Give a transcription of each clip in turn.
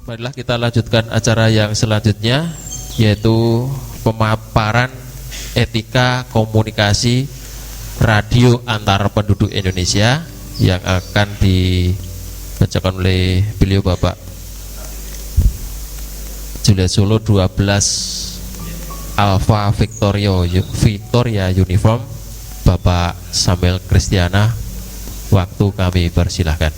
Baiklah, kita lanjutkan acara yang selanjutnya, yaitu pemaparan etika komunikasi radio antar penduduk Indonesia yang akan dibacakan oleh beliau Bapak Juliet Solo 12 Alpha Victoria Uniform, Bapak Samuel Kristiana. Waktu kami persilahkan.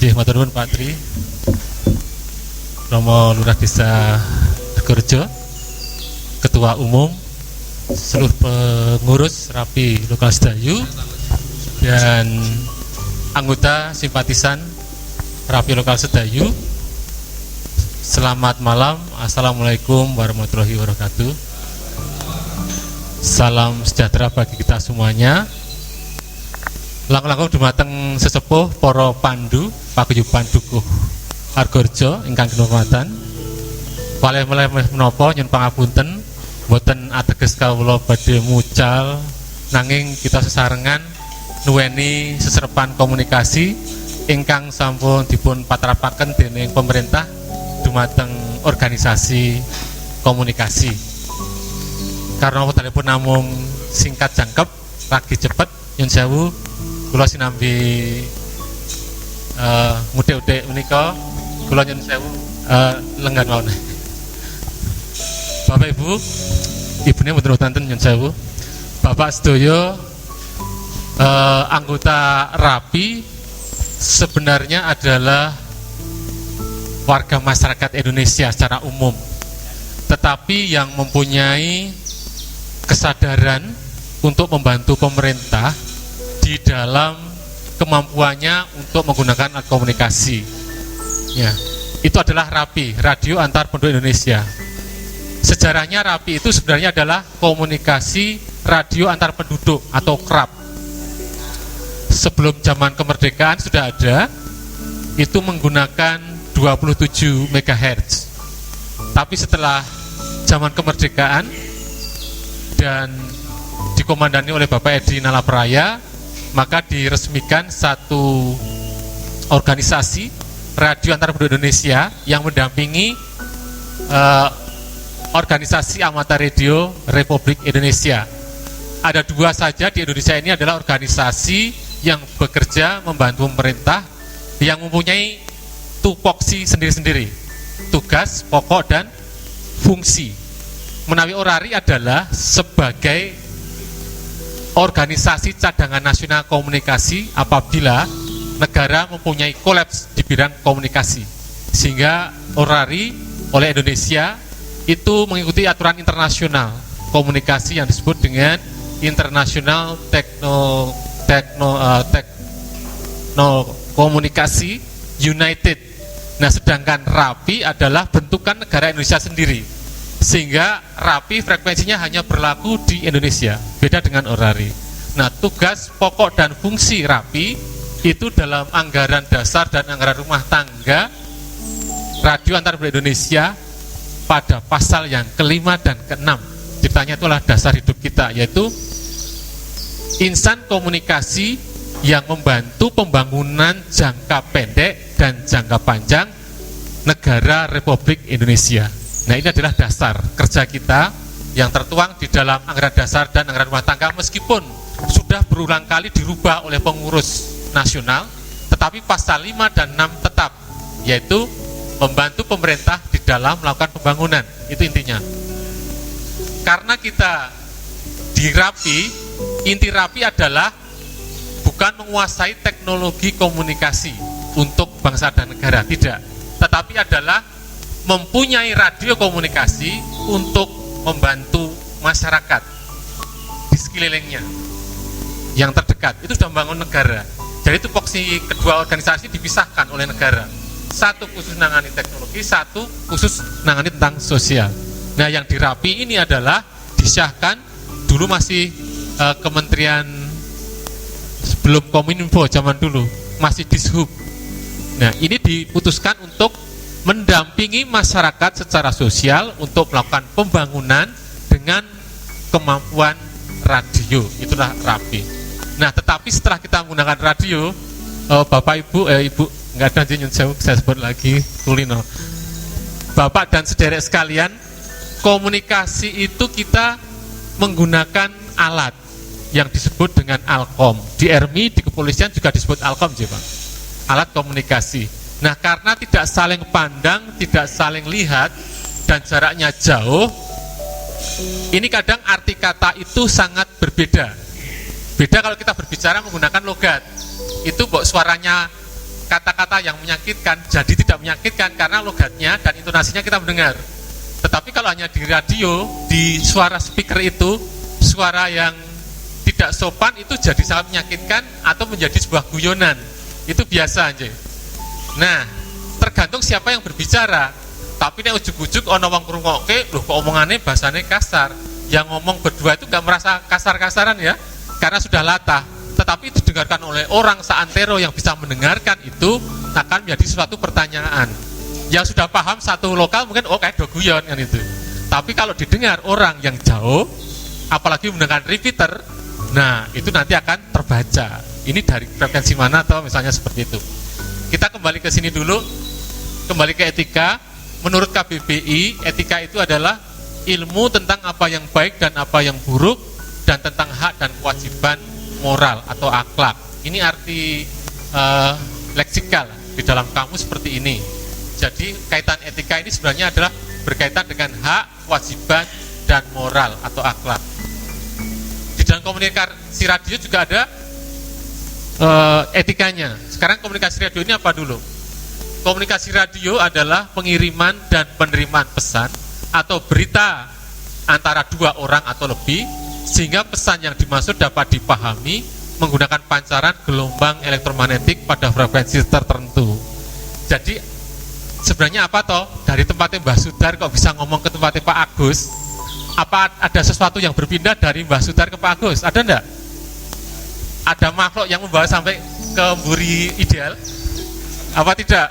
Matur nuwun Pak Tri, Romo Lurah Desa Regorejo, Ketua Umum, seluruh pengurus Rapi Lokal Sedayu, dan anggota simpatisan Rapi Lokal Sedayu. Selamat malam, Assalamualaikum warahmatullahi wabarakatuh. Salam sejahtera bagi kita semuanya. Langkung dumateng sesepuh para pandu paguyuban dukuh Argorejo ingkang kinurmatan. Walih-walih menapa nyuwun pangapunten, boten ateges kawula badhe mucal, nanging kita sesarengan nuweni seserepan komunikasi ingkang sampun dipun patrapaken dening pemerintah dumateng organisasi komunikasi. Karena wektalipun namung singkat jangkep, lagi cepet, nyuwun sewu kula sinambi mudik-mudik menika kula nyuwun sewu lenggan mawon. Bapak Ibu, ibune mboten wonten nyuwun sewu. Bapak sedaya anggota Rapi sebenarnya adalah warga masyarakat Indonesia secara umum, tetapi yang mempunyai kesadaran untuk membantu pemerintah di dalam kemampuannya untuk menggunakan alat komunikasi. Ya, itu adalah Rapi, Radio Antar Penduduk Indonesia. Sejarahnya Rapi itu sebenarnya adalah komunikasi radio antar penduduk atau KRAP. Sebelum zaman kemerdekaan sudah ada, itu menggunakan 27 MHz. Tapi setelah zaman kemerdekaan dan dikomandani oleh Bapak Edi Nalapraya, maka diresmikan satu organisasi radio antar penduduk Indonesia yang mendampingi organisasi Amata Radio Republik Indonesia. Ada dua saja di Indonesia ini adalah organisasi yang bekerja membantu pemerintah, yang mempunyai tupoksi sendiri-sendiri, tugas, pokok, dan fungsi. Menawi Orari adalah sebagai organisasi cadangan nasional komunikasi apabila negara mempunyai kolaps di bidang komunikasi, sehingga Orari oleh Indonesia itu mengikuti aturan internasional komunikasi yang disebut dengan International Techno Komunikasi United. Nah, sedangkan Rapi adalah bentukan negara Indonesia sendiri, sehingga Rapi frekuensinya hanya berlaku di Indonesia, beda dengan Orari. Nah, tugas pokok dan fungsi Rapi itu dalam anggaran dasar dan anggaran rumah tangga Radio Antar Penduduk Indonesia pada pasal yang ke-5 dan ke-6. Ciptanya itulah dasar hidup kita, yaitu insan komunikasi yang membantu pembangunan jangka pendek dan jangka panjang negara Republik Indonesia. Nah, ini adalah dasar kerja kita yang tertuang di dalam anggaran dasar dan anggaran rumah tangga, meskipun sudah berulang kali dirubah oleh pengurus nasional, tetapi pasal 5 dan 6 tetap, yaitu membantu pemerintah di dalam melakukan pembangunan. Itu intinya. Karena kita di Rapi, inti Rapi adalah bukan menguasai teknologi komunikasi untuk bangsa dan negara, tidak, tetapi adalah mempunyai radio komunikasi untuk membantu masyarakat di sekelilingnya yang terdekat. Itu sudah membangun negara. Jadi tupoksi kedua organisasi dipisahkan oleh negara, satu khusus nangani teknologi, satu khusus nangani tentang sosial. Nah, yang di Rapi ini adalah disahkan dulu masih kementerian sebelum Kominfo zaman dulu, masih Dishub. Nah, ini diputuskan untuk mendampingi masyarakat secara sosial untuk melakukan pembangunan dengan kemampuan radio. radio, itulah rapi. Nah, tetapi setelah kita menggunakan radio, Bapak Ibu, Ibu nggak ada nyun sewu, saya sebut lagi kulino. Bapak dan sederek sekalian, komunikasi itu kita menggunakan alat yang disebut dengan Alkom. Di RMI, di kepolisian juga disebut Alkom, Pak. Alat komunikasi. Nah, karena tidak saling pandang, tidak saling lihat, dan jaraknya jauh, ini kadang arti kata itu sangat berbeda. Beda kalau kita berbicara menggunakan logat. Itu suaranya kata-kata yang menyakitkan, jadi tidak menyakitkan karena logatnya dan intonasinya kita mendengar. Tetapi kalau hanya di radio, di suara speaker itu, suara yang tidak sopan itu jadi sangat menyakitkan atau menjadi sebuah guyonan. Itu biasa aja. Nah, tergantung siapa yang berbicara. Tapi nek ujug-ujug ana wong ngrungokke, lho kok omongane bahasane kasar. Yang ngomong berdua itu enggak merasa kasar-kasaran ya, karena sudah latah. Tetapi itu didengarkan oleh orang seantero yang bisa mendengarkan itu akan menjadi suatu pertanyaan. Yang sudah paham satu lokal mungkin kayak do guyon kan itu. Tapi kalau didengar orang yang jauh, apalagi menggunakan repeater, nah itu nanti akan terbaca. Ini dari frekuensi mana atau misalnya seperti itu. Kita kembali ke sini dulu, kembali ke etika. Menurut KBBI, etika itu adalah ilmu tentang apa yang baik dan apa yang buruk, dan tentang hak dan kewajiban moral atau akhlak. Ini arti leksikal di dalam kamus seperti ini. Jadi kaitan etika ini sebenarnya adalah berkaitan dengan hak, kewajiban, dan moral atau akhlak. Di dalam komunikasi radio juga ada etikanya. Sekarang komunikasi radio ini apa dulu? Komunikasi radio adalah pengiriman dan penerimaan pesan atau berita antara dua orang atau lebih, sehingga pesan yang dimaksud dapat dipahami menggunakan pancaran gelombang elektromagnetik pada frekuensi tertentu. Jadi sebenarnya apa toh? Dari tempatnya Mbah Sudar kok bisa ngomong ke tempatnya Pak Agus? Apa ada sesuatu yang berpindah dari Mbah Sudar ke Pak Agus? Ada enggak? Ada makhluk yang membawa sampai ke mburi ideal? Apa tidak?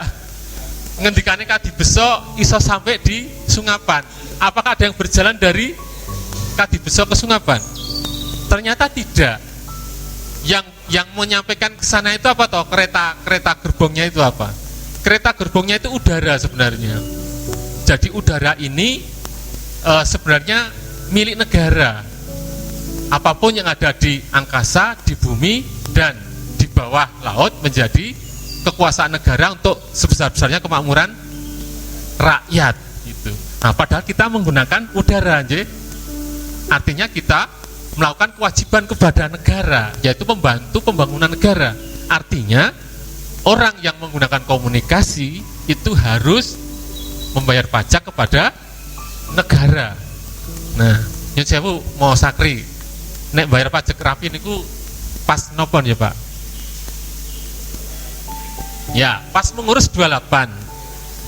Ngendikane kadi besok iso sampai di Sungapan. Apakah ada yang berjalan dari kadi besok ke Sungapan? Ternyata tidak. Yang menyampaikan ke sana itu apa toh? Kereta gerbongnya itu apa? Kereta gerbongnya itu udara sebenarnya. Jadi udara ini sebenarnya milik negara. Apapun yang ada di angkasa, di bumi, dan di bawah laut menjadi kekuasaan negara untuk sebesar-besarnya kemakmuran rakyat gitu. Nah, padahal kita menggunakan udara aja. Artinya kita melakukan kewajiban kepada negara, yaitu membantu pembangunan negara. Artinya orang yang menggunakan komunikasi itu harus membayar pajak kepada negara. Nah, nyun sewu mau sakri nek bayar pajak rapi niku pas nopon ya Pak? Ya, pas mengurus 28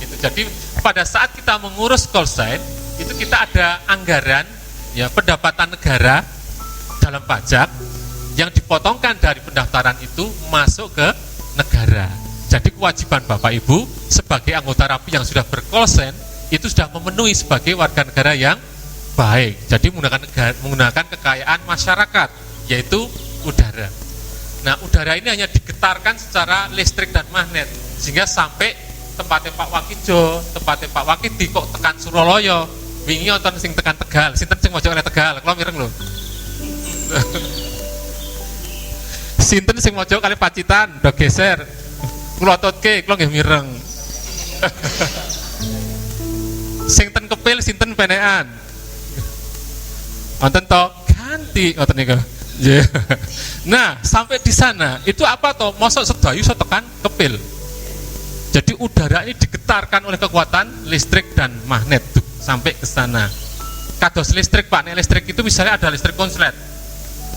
itu. Jadi pada saat kita mengurus call sign itu kita ada anggaran ya, pendapatan negara dalam pajak yang dipotongkan dari pendaftaran itu masuk ke negara. Jadi kewajiban Bapak Ibu sebagai anggota rapi yang sudah ber-call sign itu sudah memenuhi sebagai warga negara yang baik. Jadi menggunakan kekayaan masyarakat, yaitu udara. Nah, udara ini hanya digetarkan secara listrik dan magnet, sehingga sampai tempatnya Pak Wakijo, tempatnya Pak Wakidi kok tekan Suroloyo, wingi wonten sing tekan Tegal, sinten sing mojok oleh Tegal, kula mireng lho. Sinten sing mojok kali Pacitan, do geser. Kula totke, kula nggih mireng. Sing ten Kepil, sinten penekan. Wonten to ganti ngoten niku. Yeah. Nah, sampai di sana itu apa toh? Mosok sedayu iso tekan Kepil. Jadi udara ini digetarkan oleh kekuatan listrik dan magnet tuh, sampai ke sana. Kados listrik Pak, nek listrik itu misalnya ada listrik konslet.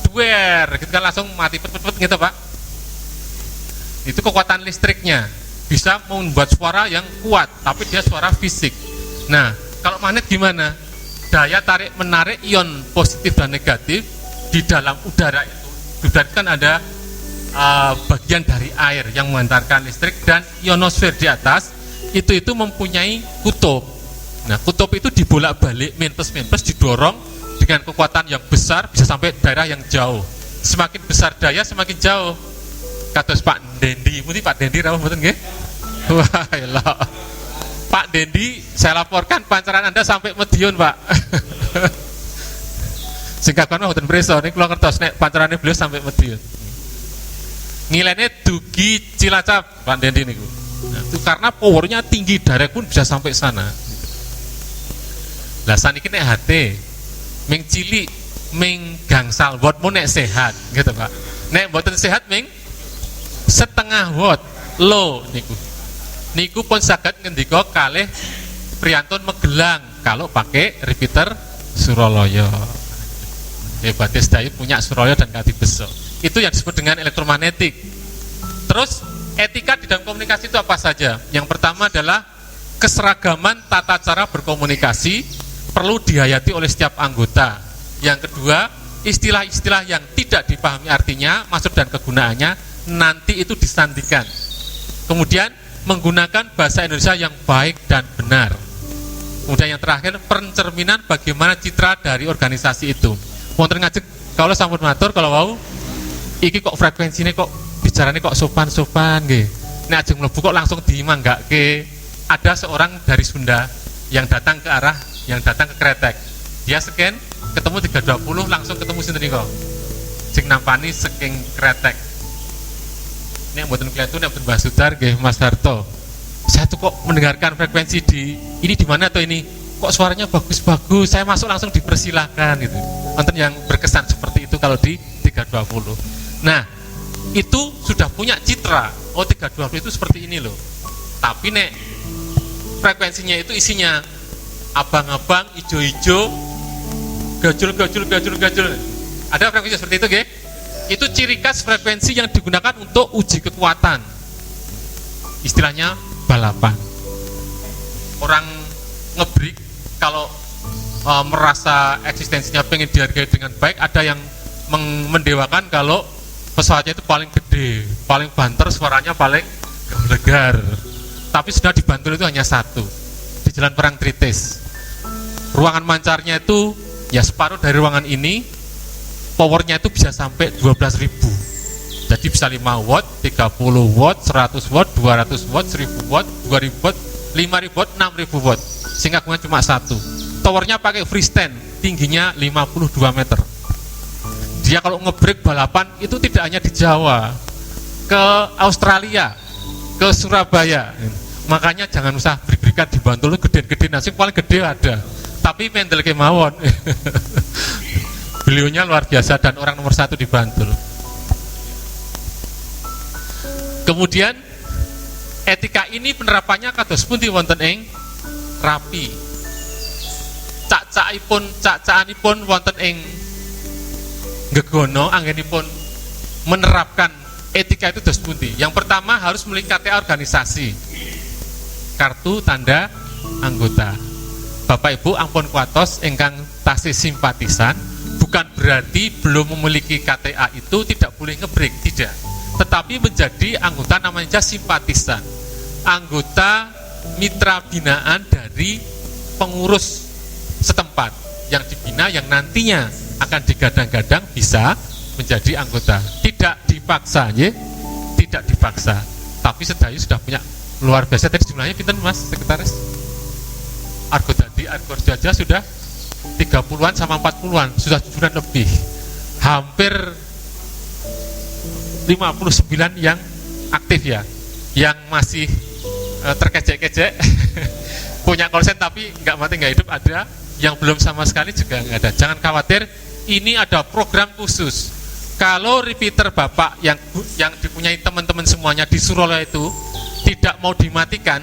Duer, gitu kan langsung mati pet-pet gitu Pak. Itu kekuatan listriknya bisa membuat suara yang kuat, tapi dia suara fisik. Nah, kalau magnet gimana? Daya tarik menarik ion positif dan negatif di dalam udara itu. Udara kan ada bagian dari air yang mengantarkan listrik, dan ionosfer di atas itu mempunyai kutub. Nah, kutub itu dibolak-balik, minus didorong dengan kekuatan yang besar bisa sampai daerah yang jauh. Semakin besar daya semakin jauh. Kados Pak Dendi, mesti Pak Dendi rawuh mboten nggih? Wah, elah. Pak Dendi, saya laporkan pancaran Anda sampai Madiun, Pak. Sing kagungan mboten preso, niku kula ngertos nek pancarane beliau sampai Madiun. Nilainya dugi Cilacap, Pak Dendi niku. Nah, itu karena powernya tinggi, direct pun bisa sampai sana. Lah saniki nek HT ming cilik, ming gangsal watt mu nek sehat, gitu Pak. Nek mboten sehat ming setengah watt low niku. Niku pun saged ngendika kalih priyantun Magelang kalau pakai repeater Suralaya. Hebatnya Sedayu punya Suralaya dan Kati Beso. Itu yang disebut dengan elektromagnetik. Terus etika di dalam komunikasi itu apa saja? Yang pertama adalah keseragaman tata cara berkomunikasi perlu dihayati oleh setiap anggota. Yang kedua, istilah-istilah yang tidak dipahami artinya, maksud dan kegunaannya nanti itu disandikan. Kemudian menggunakan bahasa Indonesia yang baik dan benar. Kemudian yang terakhir, pencerminan bagaimana citra dari organisasi itu. Wonten ngajak kalau sampun matur kalau wau iki kok frekuensinya kok bicaranya kok sopan-sopan nggih. Nek ajeng mlebu kok langsung dimanggake. Ada seorang dari Sunda yang datang ke Kretek. Dia scan ketemu 320 langsung ketemu sinten niku. Sing nampani saking Kretek. Nek mboten kelihatan nek Mbah Sudar nggih Mas Harto. Saya tuh kok mendengarkan frekuensi di mana atau ini? Kok suaranya bagus-bagus. Saya masuk langsung dipersilahkan gitu. Wonten yang berkesan seperti itu kalau di 320. Nah, itu sudah punya citra. Oh, 320 itu seperti ini loh. Tapi nek frekuensinya itu isinya abang-abang, ijo-ijo, gajul. Ada frekuensi seperti itu, nggih? Itu ciri khas frekuensi yang digunakan untuk uji kekuatan. Istilahnya balapan. Orang ngebreak kalau merasa eksistensinya pengen dihargai dengan baik, ada yang mendewakan kalau pesawatnya itu paling gede, paling banter, suaranya paling gemblegar. Tapi sudah di Bantul itu hanya satu, di Jalan Perang Tritis. Ruangan mancarnya itu ya separuh dari ruangan ini, powernya itu bisa sampai 12.000. Jadi bisa 5 watt, 30 watt, 100 watt, 200 watt, 1000 watt, 2000 watt, 5000 watt, 6000 watt. Sehingga cuma satu. Towernya pakai freestand, tingginya 52 meter. Dia kalau ngebreak balapan itu tidak hanya di Jawa, ke Australia, ke Surabaya. Makanya jangan usah break-breakan di Bantul, gede-gede, nasi paling gede ada. Tapi mendel kemawon. Beliaunya luar biasa dan orang nomor 1 di Bantul. Kemudian etika ini penerapannya kados pundi wonten ing Rapi. Cak-cakanipun wonten ing Gegono anggenipun menerapkan etika itu dos pundi. Yang pertama harus memiliki KTA organisasi, kartu tanda anggota. Bapak Ibu ampun kuatos ingkang tasih simpatisan, bukan berarti belum memiliki KTA itu tidak boleh ngebreak, tidak. Tetapi menjadi anggota namanya simpatisan, anggota mitra binaan dari pengurus setempat yang dibina, yang nantinya akan digadang-gadang bisa menjadi anggota. Tidak dipaksa, ya? Tidak dipaksa. Tapi Sedayu sudah punya luar biasa. Tadi jumlahnya pinten Mas Sekretaris? Argo Jaja sudah 30-an sama 40-an, sudah 7-an lebih. Hampir 59 yang aktif ya. Yang masih terkejek-kejek punya konsen tapi nggak mati nggak hidup ada, yang belum sama sekali juga nggak ada. Jangan khawatir, ini ada program khusus. Kalau repeater Bapak yang dipunyai teman-teman semuanya di Suralaya itu tidak mau dimatikan,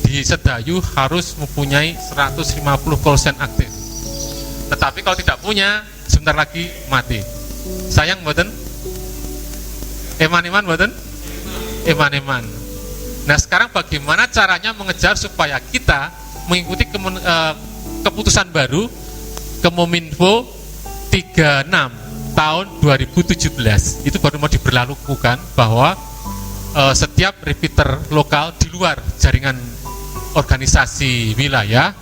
di Sedayu harus mempunyai 150 konsen aktif. Tetapi kalau tidak punya, sebentar lagi mati. Sayang mboten? Eman-eman mboten? Eman-eman. Nah sekarang bagaimana caranya mengejar supaya kita mengikuti keputusan baru Kominfo 36 tahun 2017. Itu baru mau diberlakukan bahwa setiap repeater lokal di luar jaringan organisasi wilayah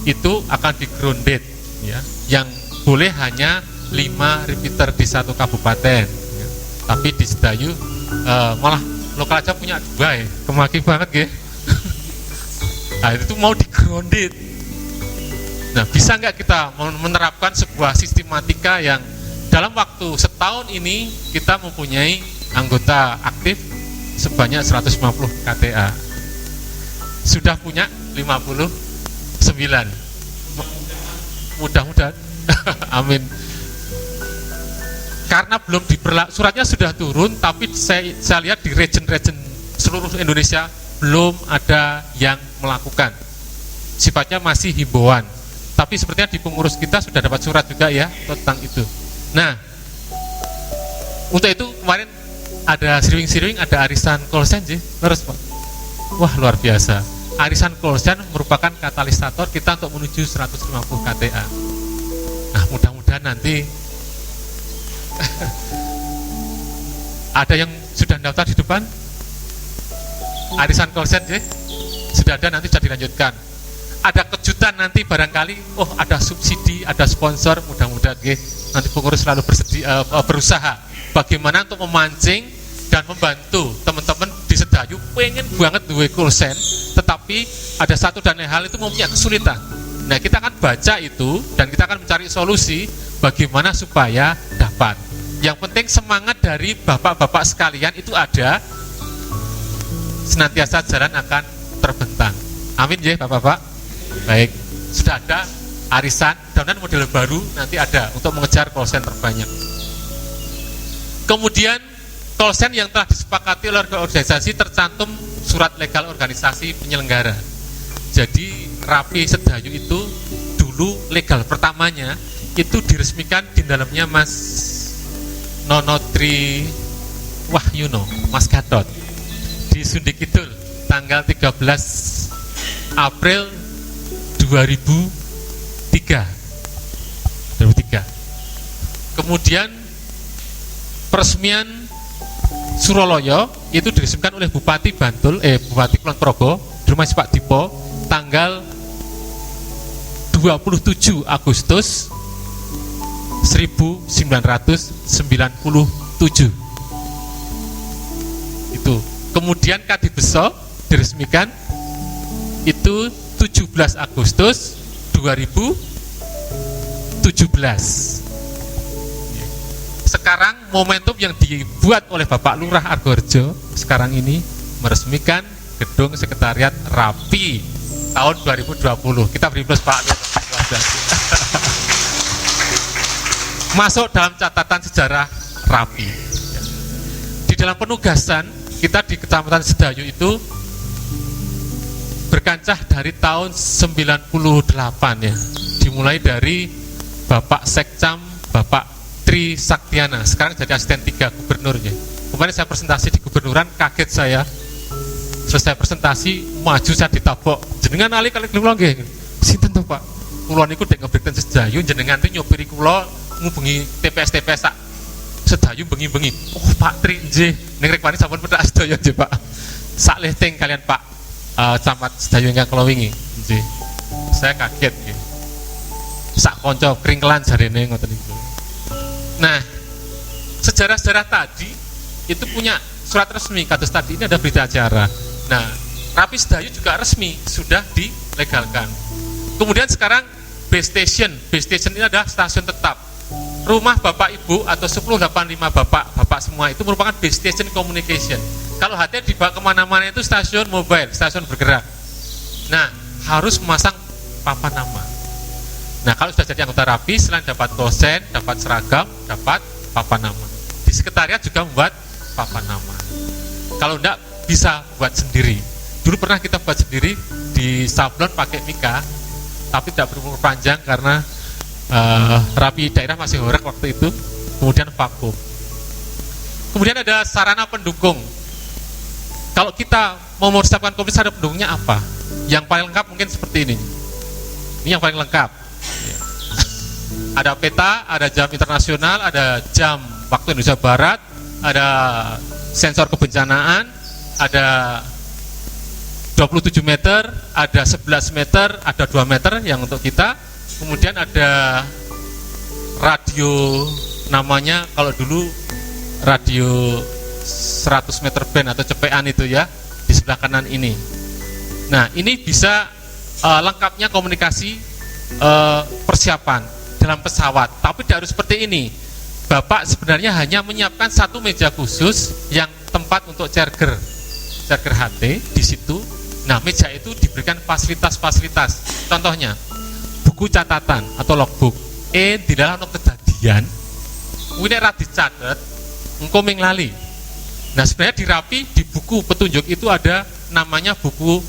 itu akan di grounded ya. yang boleh hanya 5 repeater di satu kabupaten ya. Tapi di Sedayu malah lokal aja punya 2 ya, kemaki banget ya. Nah itu mau di-grounded. Nah bisa nggak kita menerapkan sebuah sistematika yang dalam waktu setahun ini kita mempunyai anggota aktif sebanyak 150 KTA, sudah punya 59, mudah-mudahan. Amin. Karena belum suratnya sudah turun, tapi saya lihat di region-region seluruh Indonesia belum ada yang melakukan, sifatnya masih himbauan. Tapi sepertinya di pengurus kita sudah dapat surat juga ya tentang itu. Nah, untuk itu kemarin ada siriwing-siriwing, ada arisan Kolsen sih, terus Pak. Wah luar biasa. Arisan Kolsen merupakan katalisator kita untuk menuju 150 KTA. Nah mudah-mudahan nanti ada yang sudah daftar di depan. Arisan Kolsen sih sudah ada, nanti sudah dilanjutkan. Ada kejutan nanti barangkali, oh ada subsidi, ada sponsor, mudah-mudahan nanti pengurus selalu berusaha bagaimana untuk memancing dan membantu teman-teman di Sedayu pengen banget duwe Kolsen, tetapi ada satu dan lain hal itu mempunyai kesulitan. Nah kita akan baca itu dan kita akan mencari solusi bagaimana supaya dapat. Yang penting semangat dari bapak-bapak sekalian itu ada, senantiasa jalan akan terbentang. Amin ya bapak-bapak. Baik, sudah ada arisan, dan model baru nanti ada untuk mengejar Kolsen terbanyak. Kemudian Kolsen yang telah disepakati oleh organisasi tercantum surat legal organisasi penyelenggara. Jadi Rapi Sedayu itu dulu legal pertamanya itu diresmikan di dalamnya Mas Nonotri Wahyono, Mas Gatot, di Sundi Kidul tanggal 13 April 2003. Kemudian peresmian Suroloyo itu diresmikan oleh Bupati Bupati Kulon Progo di rumah Pak Dipo tanggal 27 Agustus 1997. Itu. Kemudian Kadibeso diresmikan itu 17 Agustus 2017. Sekarang momentum yang dibuat oleh Bapak Lurah Argorejo sekarang ini meresmikan gedung sekretariat Rapi tahun 2020. Kita beri plus Pak. Masuk dalam catatan sejarah Rapi. Di dalam penugasan kita di Kecamatan Sedayu itu berkancah dari tahun 98 ya. Dimulai dari Bapak Sekcam, Bapak Tri Saktiana, sekarang jadi asisten 3 gubernurnya. Kemarin saya presentasi di gubernuran, kaget saya. Selesai presentasi, maju saya ditabok. Jenengan ali kali kula nggih. Sinten to, Pak? Kula niku dek ngebreken Sedayu, jenengan tuh nyopiri kula ngubengi TPS sak Sedayu bengi-bengi. Oh, Pak Tri nggih. Ning rek panis sampun pedak sedaya nggih, Pak. Sak lehting kalian Pak Camat Sedayu ingkang kula wingi. Nggih. Saya kaget nggih. Sak kanca kringkelan jarene ngoten niku. Nah, sejarah-sejarah tadi itu punya surat resmi, kados tadi ini ada berita acara. Nah, Rapi Sedayu juga resmi, sudah dilegalkan. Kemudian sekarang base station ini adalah stasiun tetap. Rumah Bapak Ibu atau 1085 Bapak semua itu merupakan base station communication. Kalau HT dibawa kemana-mana itu stasiun mobile, stasiun bergerak. Nah, harus memasang papan nama. Nah, kalau sudah jadi anggota Rapi, selain dapat Kolsen, dapat seragam, dapat papan nama. Di sekretariat juga membuat papan nama. Kalau enggak, bisa buat sendiri. Dulu pernah kita buat sendiri di sablon pakai mika, tapi tidak berumur panjang karena Rapi daerah masih horek waktu itu. Kemudian vakum. Kemudian ada sarana pendukung. Kalau kita mau mempersiapkan komunitas, ada pendukungnya apa? Yang paling lengkap mungkin seperti ini. Ini yang paling lengkap. Ada peta, ada jam internasional, ada jam waktu Indonesia Barat, ada sensor kebencanaan, ada 27 meter, ada 11 meter, ada 2 meter yang untuk kita. Kemudian ada radio namanya kalau dulu radio 100 meter band atau cepean itu ya, di sebelah kanan ini. Nah, ini bisa lengkapnya komunikasi persiapan dalam pesawat, tapi tidak harus seperti ini. Bapak sebenarnya hanya menyiapkan satu meja khusus yang tempat untuk charger HT di situ. Nah, meja itu diberikan fasilitas-fasilitas. Contohnya, buku catatan atau logbook. Di dalam kejadian, ini ra dicatet, engko ming lali. Nah, sebenarnya di Rapi, di buku petunjuk itu ada namanya buku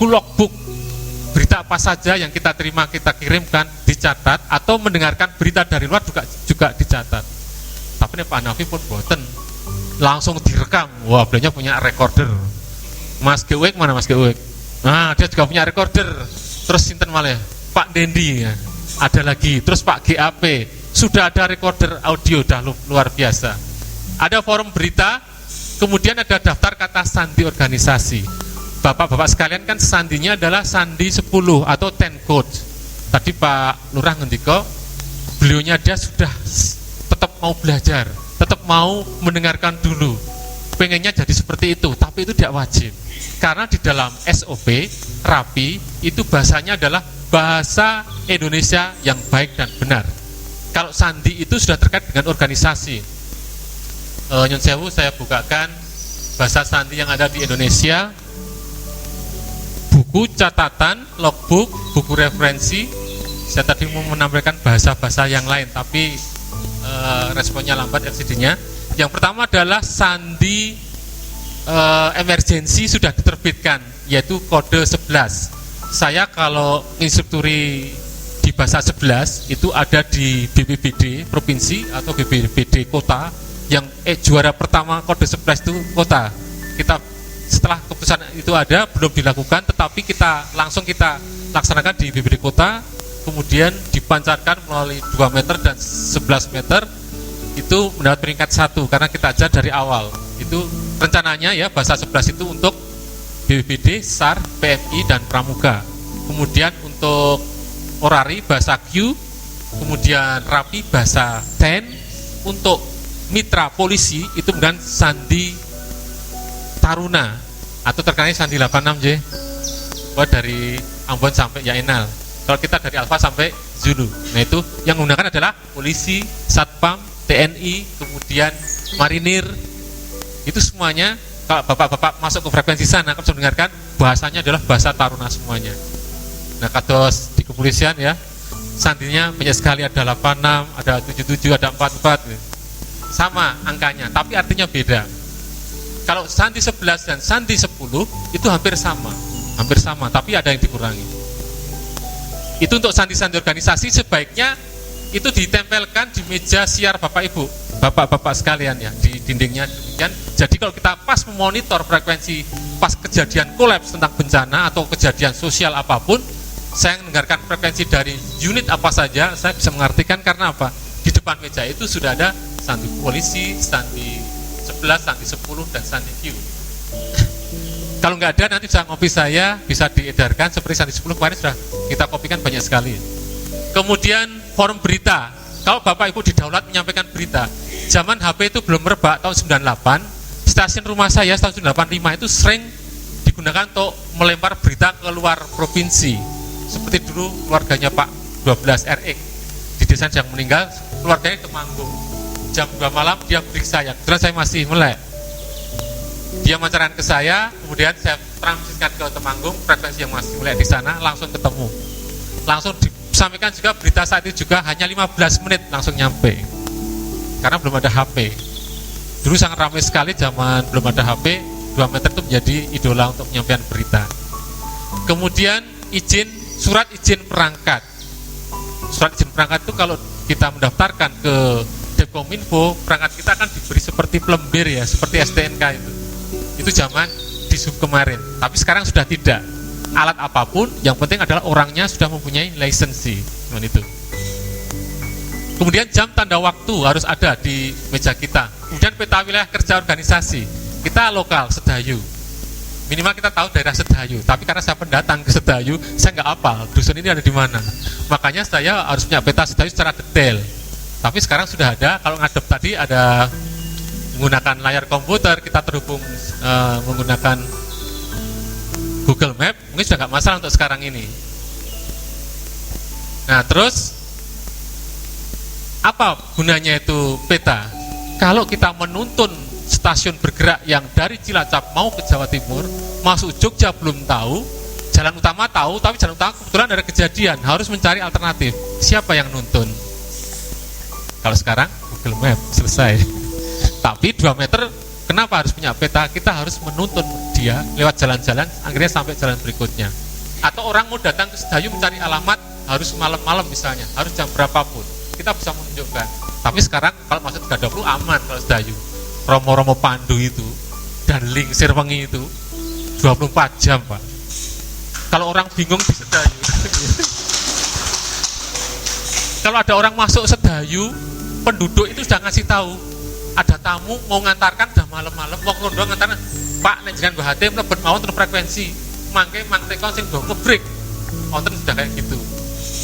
logbook. Berita apa saja yang kita terima, kita kirimkan, dicatat, atau mendengarkan berita dari luar juga dicatat. Tapi ini Pak Nafi pun boten, langsung direkam. Wah, beliau punya recorder. Mas Gewek mana Mas Gewek? Nah, dia juga punya recorder. Terus sinten malah Pak Dendi ya. Ada lagi. Terus Pak GAP sudah ada recorder audio, dah luar biasa. Ada forum berita, kemudian ada daftar kata sandi organisasi. Bapak-bapak sekalian kan sandinya adalah sandi 10 atau 10 code. Tadi Pak Lurah ngendiko, beliaunya dia sudah tetap mau belajar, tetap mau mendengarkan dulu. Pengennya jadi seperti itu, tapi itu tidak wajib. Karena di dalam SOP Rapi itu bahasanya adalah bahasa Indonesia yang baik dan benar. Kalau sandi itu sudah terkait dengan organisasi. Nyon sewu, saya bukakan bahasa sandi yang ada di Indonesia. Buku catatan, logbook, buku referensi. Saya tadi mau menampilkan bahasa-bahasa yang lain, tapi responnya lambat LCD-nya. Yang pertama adalah sandi emergensi sudah diterbitkan, yaitu kode 11. Saya kalau instrukturi di bahasa 11 itu ada di BPBD provinsi atau BPBD kota yang juara pertama kode 11 itu kota. Kita setelah keputusan itu ada belum dilakukan, tetapi kita laksanakan di BPBD kota, kemudian dipancarkan melalui 2 meter dan 11 meter itu mendapat peringkat 1 karena kita ajar dari awal. Itu rencananya ya, bahasa 11 itu untuk BPBD, SAR, PMI dan Pramuka. Kemudian untuk orari bahasa Q, kemudian Rapi bahasa 10, untuk mitra polisi itu kemudian sandi Taruna atau terkait sandi 86J buat dari Ambon sampai Yaenal. Kalau kita dari Alfa sampai Zulu. Nah, itu yang menggunakan adalah polisi, Satpam, TNI, kemudian Marinir. Itu semuanya kalau bapak-bapak masuk ke frekuensi sana akan mendengarkan bahasanya adalah bahasa Taruna semuanya. Nah, kados di kepolisian ya, sandinya banyak sekali, ada 86, ada 77, ada 44. Sama angkanya, tapi artinya beda. Kalau sandi 11 dan sandi 10 itu hampir sama, tapi ada yang dikurangi. Itu untuk sandi-sandi organisasi sebaiknya itu ditempelkan di meja siar Bapak Ibu, Bapak-bapak sekalian ya, di dindingnya demikian. Jadi kalau kita pas memonitor frekuensi pas kejadian kolaps tentang bencana atau kejadian sosial apapun, saya mendengarkan frekuensi dari unit apa saja, saya bisa mengartikan karena apa? Di depan meja itu sudah ada sandi polisi, sandi 11, sandi 10, dan sandi Q. Kalau nggak ada nanti bisa ngopi saya, bisa diedarkan seperti sandi 10 kemarin sudah kita kopikan banyak sekali. Kemudian forum berita, kalau Bapak Ibu didaulat menyampaikan berita, zaman HP itu belum merebak tahun 98, stasiun rumah saya tahun 95 itu sering digunakan untuk melempar berita ke luar provinsi. Seperti dulu keluarganya Pak 12 RX di desa yang meninggal, keluarganya ke Temanggung. Jam 2 malam dia periksa saya, terus saya masih melek. Dia menceritakan ke saya, kemudian saya transisikan ke Temanggung, frekuensi yang masih melek di sana, langsung ketemu. Langsung disampaikan juga berita saat itu juga hanya 15 menit langsung nyampe. Karena belum ada HP. Dulu sangat ramai sekali zaman belum ada HP, 2 meter itu menjadi idola untuk penyampaian berita. Kemudian surat izin perangkat. Surat izin perangkat itu kalau kita mendaftarkan ke Depkominfo, perangkat kita akan diberi seperti plembir ya, seperti STNK itu. Itu zaman di sub kemarin. Tapi sekarang sudah tidak. Alat apapun, yang penting adalah orangnya sudah mempunyai lisensi. Itu. Kemudian jam tanda waktu harus ada di meja kita. Kemudian peta wilayah kerja organisasi. Kita lokal, Sedayu. Minimal kita tahu daerah Sedayu, tapi karena saya pendatang ke Sedayu, saya nggak hafal dusun ini ada di mana. Makanya saya harus punya peta Sedayu secara detail. Tapi sekarang sudah ada, kalau ngadep tadi ada menggunakan layar komputer, kita terhubung menggunakan Google Map, mungkin sudah nggak masalah untuk sekarang ini. Nah, terus apa gunanya itu peta? Kalau kita menuntun stasiun bergerak yang dari Cilacap mau ke Jawa Timur, masuk Jogja belum tahu, jalan utama tahu, tapi jalan utama kebetulan ada kejadian, harus mencari alternatif. Siapa yang nuntun? Kalau sekarang Google Map, selesai. Tapi 2 meter, kenapa harus punya peta? Kita harus menuntun dia lewat jalan-jalan, akhirnya sampai jalan berikutnya. Atau orang mau datang ke Sedayu mencari alamat, harus malam-malam misalnya, harus jam berapapun, kita bisa menunjukkan. Tapi sekarang kalau masuk 320 aman kalau Sedayu. Romo-romo Pandu itu dan Link Sirwengi itu 24 jam, Pak. Kalau orang bingung di Sedayu. Kalau ada orang masuk Sedayu, penduduk itu sudah ngasih tahu, ada tamu mau ngantarkan udah malam-malam, mau rondo ngantarkan, Pak nek jenengan Mbah Hatim mlebet mawon terus frekuensi. Mangke teko sing do ngebreak. Wonten sudah kayak gitu.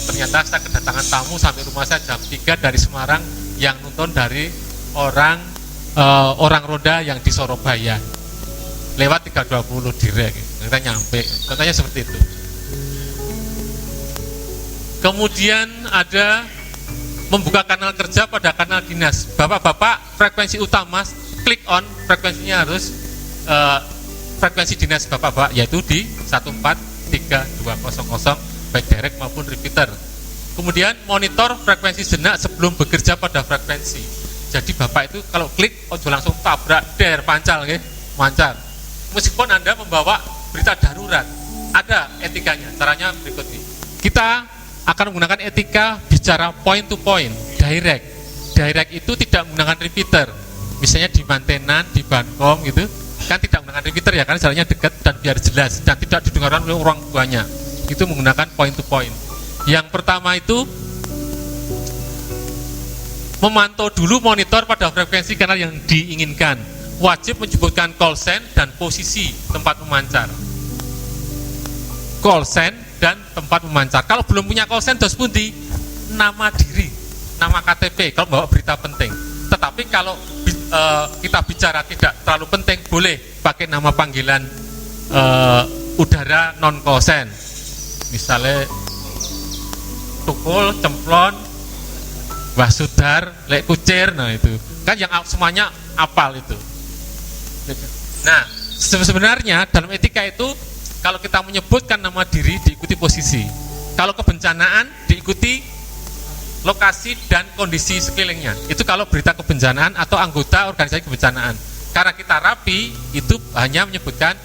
Ternyata saya kedatangan tamu sampai rumah saya jam 3 dari Semarang yang nonton dari orang ronda yang di Surabaya lewat 320 direct, kita nyampe, contohnya seperti itu. Kemudian ada membuka kanal kerja pada kanal dinas. Bapak-bapak, frekuensi utama klik on, frekuensinya harus frekuensi dinas bapak-bapak, yaitu di 143.200 baik direct maupun repeater. Kemudian monitor frekuensi sejenak sebelum bekerja pada frekuensi. Jadi bapak itu kalau klik, ojo langsung tabrak, pancal, mancar. Meskipun Anda membawa berita darurat, ada etikanya. Caranya berikut ini. Kita akan menggunakan etika bicara point to point, direct. Direct itu tidak menggunakan repeater. Misalnya di mantenan, di Bankom gitu, kan tidak menggunakan repeater ya, karena jaraknya dekat dan biar jelas dan tidak didengarkan oleh orang banyak. Itu menggunakan point to point. Yang pertama itu memantau dulu monitor pada frekuensi kanal yang diinginkan. Wajib menyebutkan call sign dan posisi tempat memancar. Call sign dan tempat memancar. Kalau belum punya call sign, dos pundi? Nama diri, nama KTP kalau bawa berita penting. Tetapi kalau kita bicara tidak terlalu penting, boleh pakai nama panggilan udara non call sign. Misalnya Tukul, Cemplon, Mbah Sudar, Lek Kucir, nah itu kan yang semuanya apal itu. Nah, sebenarnya dalam etika itu kalau kita menyebutkan nama diri diikuti posisi, kalau kebencanaan diikuti lokasi dan kondisi sekelilingnya. Itu kalau berita kebencanaan atau anggota organisasi kebencanaan. Karena kita rapi, itu hanya menyebutkan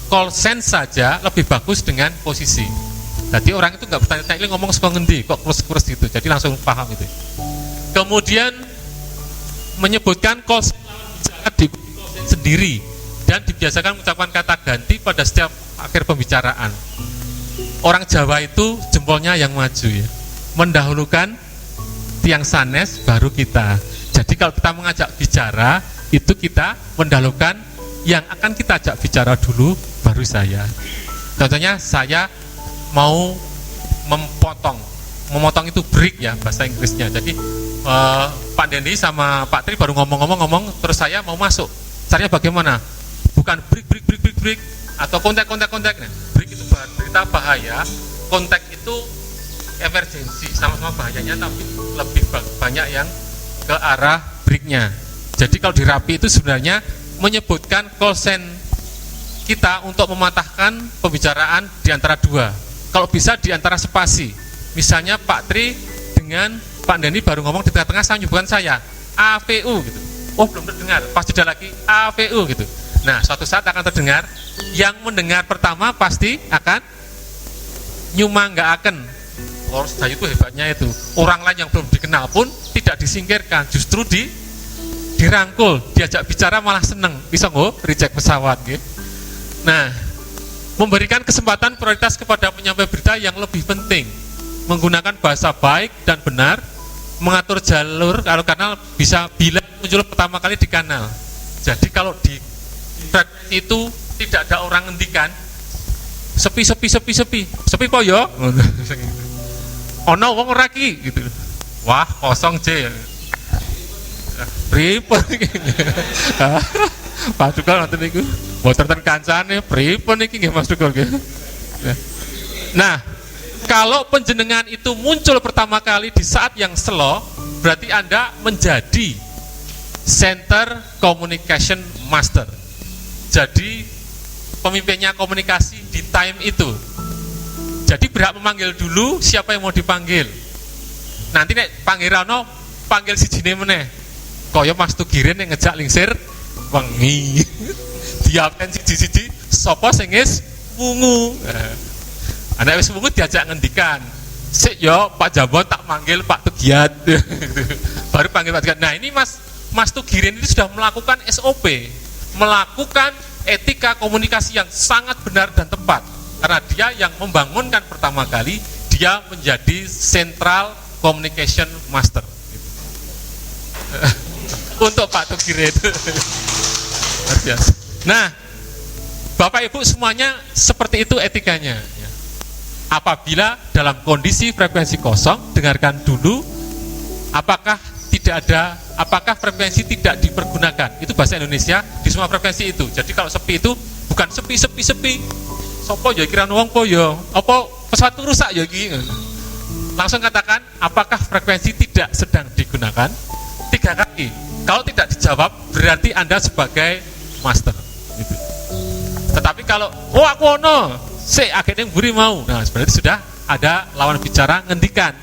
call sign saja lebih bagus dengan posisi. Jadi orang itu nggak bertanya-tanya, ini ngomong suka ngendi, kok kurus-kurus gitu. Jadi langsung paham itu. Kemudian menyebutkan call sign sendiri dan dibiasakan mengucapkan kata ganti pada setiap akhir pembicaraan. Orang Jawa itu jempolnya yang maju ya, mendahulukan tiang sanes baru kita. Jadi kalau kita mengajak bicara, itu kita mendahulukan yang akan kita ajak bicara dulu, baru saya. Contohnya saya mau memotong itu break ya bahasa Inggrisnya. Jadi Pak Dendi sama Pak Tri baru ngomong, terus saya mau masuk. Caranya bagaimana? Bukan break atau kontak. Break itu berita bahaya, kontak itu emergensi, sama-sama bahayanya, tapi lebih banyak yang ke arah breaknya. Jadi kalau di rapi itu sebenarnya menyebutkan call sign kita untuk mematahkan pembicaraan di antara dua. Kalau bisa di antara spasi. Misalnya Pak Tri dengan Pak Dendi baru ngomong di tengah-tengah, saya menyebutkan saya AVU gitu. Oh belum terdengar, pas jeda lagi AVU gitu. Nah suatu saat akan terdengar. Yang mendengar pertama pasti akan nyumanggaken. Orang Sedayu itu hebatnya itu. Orang lain yang belum dikenal pun tidak disingkirkan, justru dirangkul, diajak bicara malah seneng. Bisa nggak reject pesawat gitu. Nah, memberikan kesempatan prioritas kepada penyampai berita yang lebih penting, menggunakan bahasa baik dan benar, mengatur jalur kalau kanal bisa bila muncul pertama kali di kanal. Jadi kalau di frekuensi itu tidak ada orang ngendikan, sepi po yo. Ono wong ora ki gitu. Wah, kosong C. Pripun iki? Pak Dukul ngoten niku. Mboten ten kancane pripun iki nggih Mas Dukul nggih. Nah, kalau penjenengan itu muncul pertama kali di saat yang slow, berarti Anda menjadi Center Communication Master. Jadi pemimpinnya komunikasi di time itu. Jadi berhak memanggil dulu siapa yang mau dipanggil. Nanti nek panggirano panggil sijine meneh. Kaya Mas Tugirin yang ngejak lingsir wengi. Diapen siji-siji sapa sing wis wungu. Anak wis wungu diajak ngendikan. Sik yo Pak Jambon tak manggil Pak Tugiat. Baru panggil Pak Tugiat. Nah, ini Mas Tugirin ini sudah melakukan SOP, melakukan etika komunikasi yang sangat benar dan tepat. Karena dia yang membangunkan pertama kali, dia menjadi Central Communication Master. Untuk Pak Tugirin. Nah, Bapak Ibu semuanya seperti itu etikanya. Apabila dalam kondisi frekuensi kosong, dengarkan dulu apakah frekuensi tidak dipergunakan. Itu bahasa Indonesia di semua frekuensi itu. Jadi kalau sepi itu bukan sepi. Sopo ya kira wong po ya. Apa pesawat rusak ya iki. Langsung katakan apakah frekuensi tidak sedang digunakan? 3 kali. Kalau tidak dijawab berarti Anda sebagai master gitu. Tetapi kalau aku ono sik akhirnya mburi mau. Nah, berarti sudah ada lawan bicara ngendikan.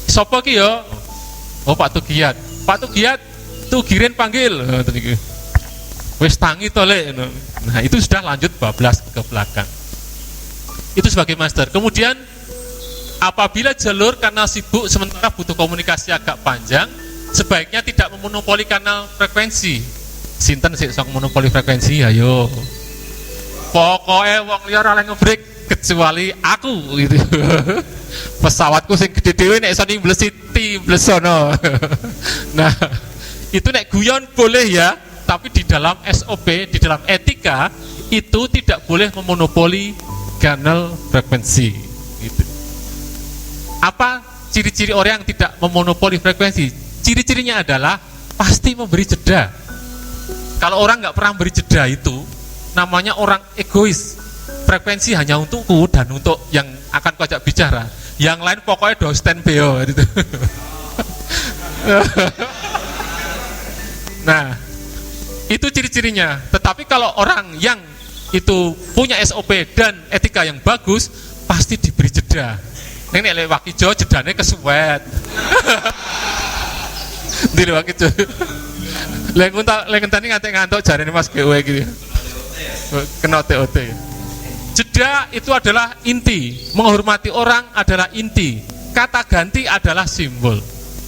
Sopo ki yo? Oh, Pak Tugiat. Pak Tugiat, Tugirin panggil. Wis tangi to Lek. Nah, itu sudah lanjut bablas ke belakang. Itu sebagai master. Kemudian apabila jalur karena sibuk sementara butuh komunikasi agak panjang, sebaiknya tidak memonopoli kanal frekuensi. Sinten sik sok monopoli frekuensi, ayo. Pokoknya wong liya ora ngebreak kecuali aku gitu. Pesawatku sing gede dhewe nek iso nimbles sono. Nah, itu nek guyon boleh ya, tapi di dalam SOP, di dalam etika itu tidak boleh memonopoli kanal frekuensi gitu. Apa ciri-ciri orang yang tidak memonopoli frekuensi? Ciri-cirinya adalah pasti memberi jeda. Kalau orang nggak pernah memberi jeda itu namanya orang egois. Frekuensi hanya untukku dan untuk yang akan kuajak bicara. Yang lain pokoknya do stand by gitu. Nah, itu ciri-cirinya. Tetapi kalau orang yang itu punya SOP dan etika yang bagus, pasti diberi jeda. Nek lek wakijo jedane kesuwet. Ndi wakijo. Lek ngenteni ngantuk jarene Mas GW gitu. Kena TOT. Jeda itu adalah inti, menghormati orang adalah inti, kata ganti adalah simbol.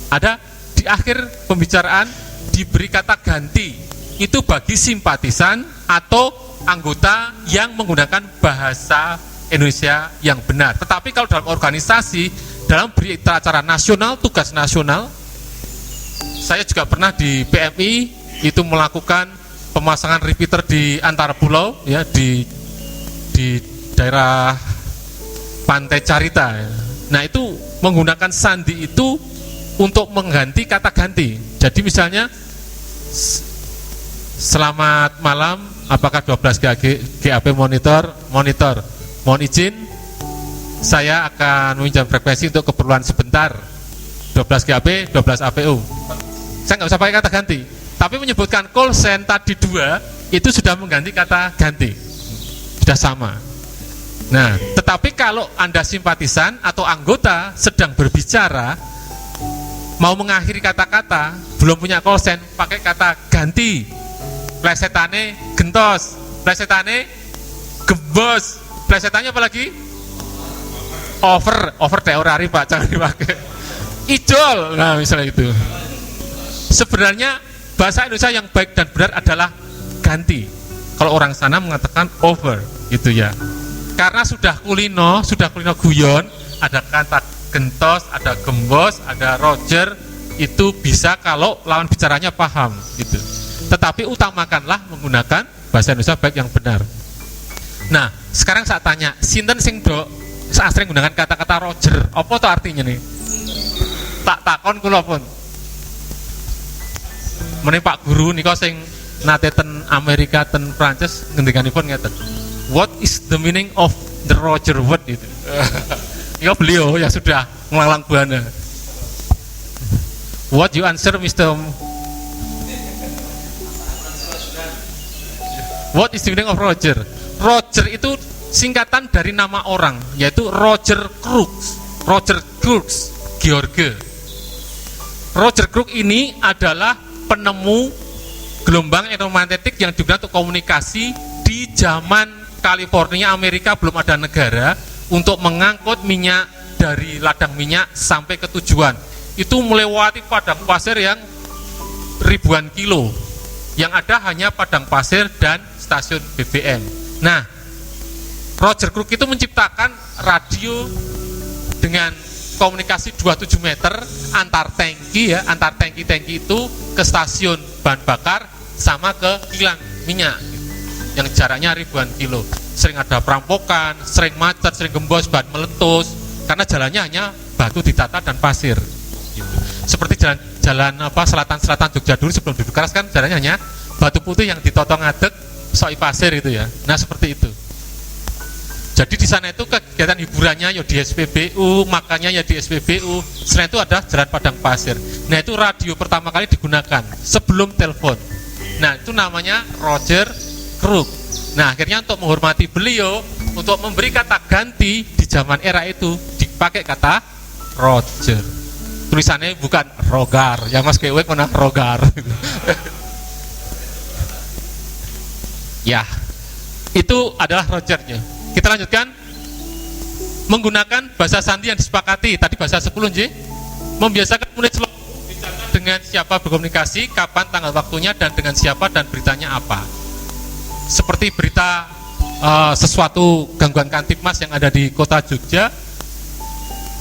Ada di akhir pembicaraan diberi kata ganti, itu bagi simpatisan atau anggota yang menggunakan bahasa Indonesia yang benar. Tetapi kalau dalam organisasi, dalam berita acara nasional, tugas nasional, saya juga pernah di PMI itu melakukan pemasangan repeater di antar pulau ya, di daerah Pantai Carita ya. Nah, itu menggunakan sandi itu untuk mengganti kata ganti. Jadi misalnya selamat malam, apakah 12 GAP monitor, mohon izin saya akan meminjam frekuensi untuk keperluan sebentar, 12 GAP, 12 APU. Saya nggak usah pakai kata ganti, tapi menyebutkan call sign tadi 2 itu sudah mengganti kata ganti. Sudah sama. Nah, tetapi kalau Anda simpatisan atau anggota sedang berbicara, mau mengakhiri kata-kata, belum punya call sign, pakai kata ganti. Plesetane gentos, plesetane gembos, plesetannya apa lagi? Over teorari Pak, jangan dipakai. Ijol, nah misalnya itu. Sebenarnya bahasa Indonesia yang baik dan benar adalah ganti. Kalau orang sana mengatakan over, gitu ya. Karena sudah kulino guyon, ada kata gentos, ada gembos, ada Roger, itu bisa kalau lawan bicaranya paham, gitu. Tetapi utamakanlah menggunakan bahasa Indonesia baik yang benar. Nah, sekarang saya tanya, sinten sing saya sering menggunakan kata-kata Roger, apa tuh artinya nih? Tak takon kula pun. Meneh Pak Guru nika sing nate ten Amerika ten Prancis ngendikanipun ngeten. What is the meaning of the Roger word itu? Ya beliau yang sudah melalang buana. What you answer Mr. What is the meaning of Roger? Roger itu singkatan dari nama orang, yaitu Roger Crookes. Roger Crookes, George. Roger Crookes ini adalah penemu gelombang elektromagnetik yang digunakan untuk komunikasi di zaman California, Amerika belum ada negara untuk mengangkut minyak dari ladang minyak sampai ke tujuan. Itu melewati padang pasir yang ribuan kilo. Yang ada hanya padang pasir dan stasiun BBM. Nah, Roger Crookes itu menciptakan radio dengan komunikasi 27 meter antar tangki ya, antar tangki-tangki itu ke stasiun bahan bakar sama ke kilang minyak yang jaraknya ribuan kilo. Sering ada perampokan, sering macet, sering gembos, bahan meletus karena jalannya hanya batu ditata dan pasir gitu. Seperti jalan selatan Jogja dulu sebelum dibongkar kan jalannya hanya batu putih yang ditotong ngadeg soi pasir itu ya. Nah, seperti itu. Jadi di sana itu kegiatan hiburannya ya di SPBU, makannya ya di SPBU. Selain itu ada jalan padang pasir. Nah, itu radio pertama kali digunakan sebelum telepon. Nah, itu namanya Roger Crookes. Nah, akhirnya untuk menghormati beliau, untuk memberi kata ganti di zaman era itu dipakai kata Roger. Tulisannya bukan Rogar, yang Mas Kewek mana Rogar. Ya, itu adalah Rogernya. Kita lanjutkan. Menggunakan bahasa sandi yang disepakati. Tadi bahasa 10 J. Membiasakan menulis dengan siapa berkomunikasi, kapan, tanggal waktunya, dan dengan siapa dan beritanya apa. Seperti berita sesuatu gangguan Kamtibmas yang ada di kota Jogja,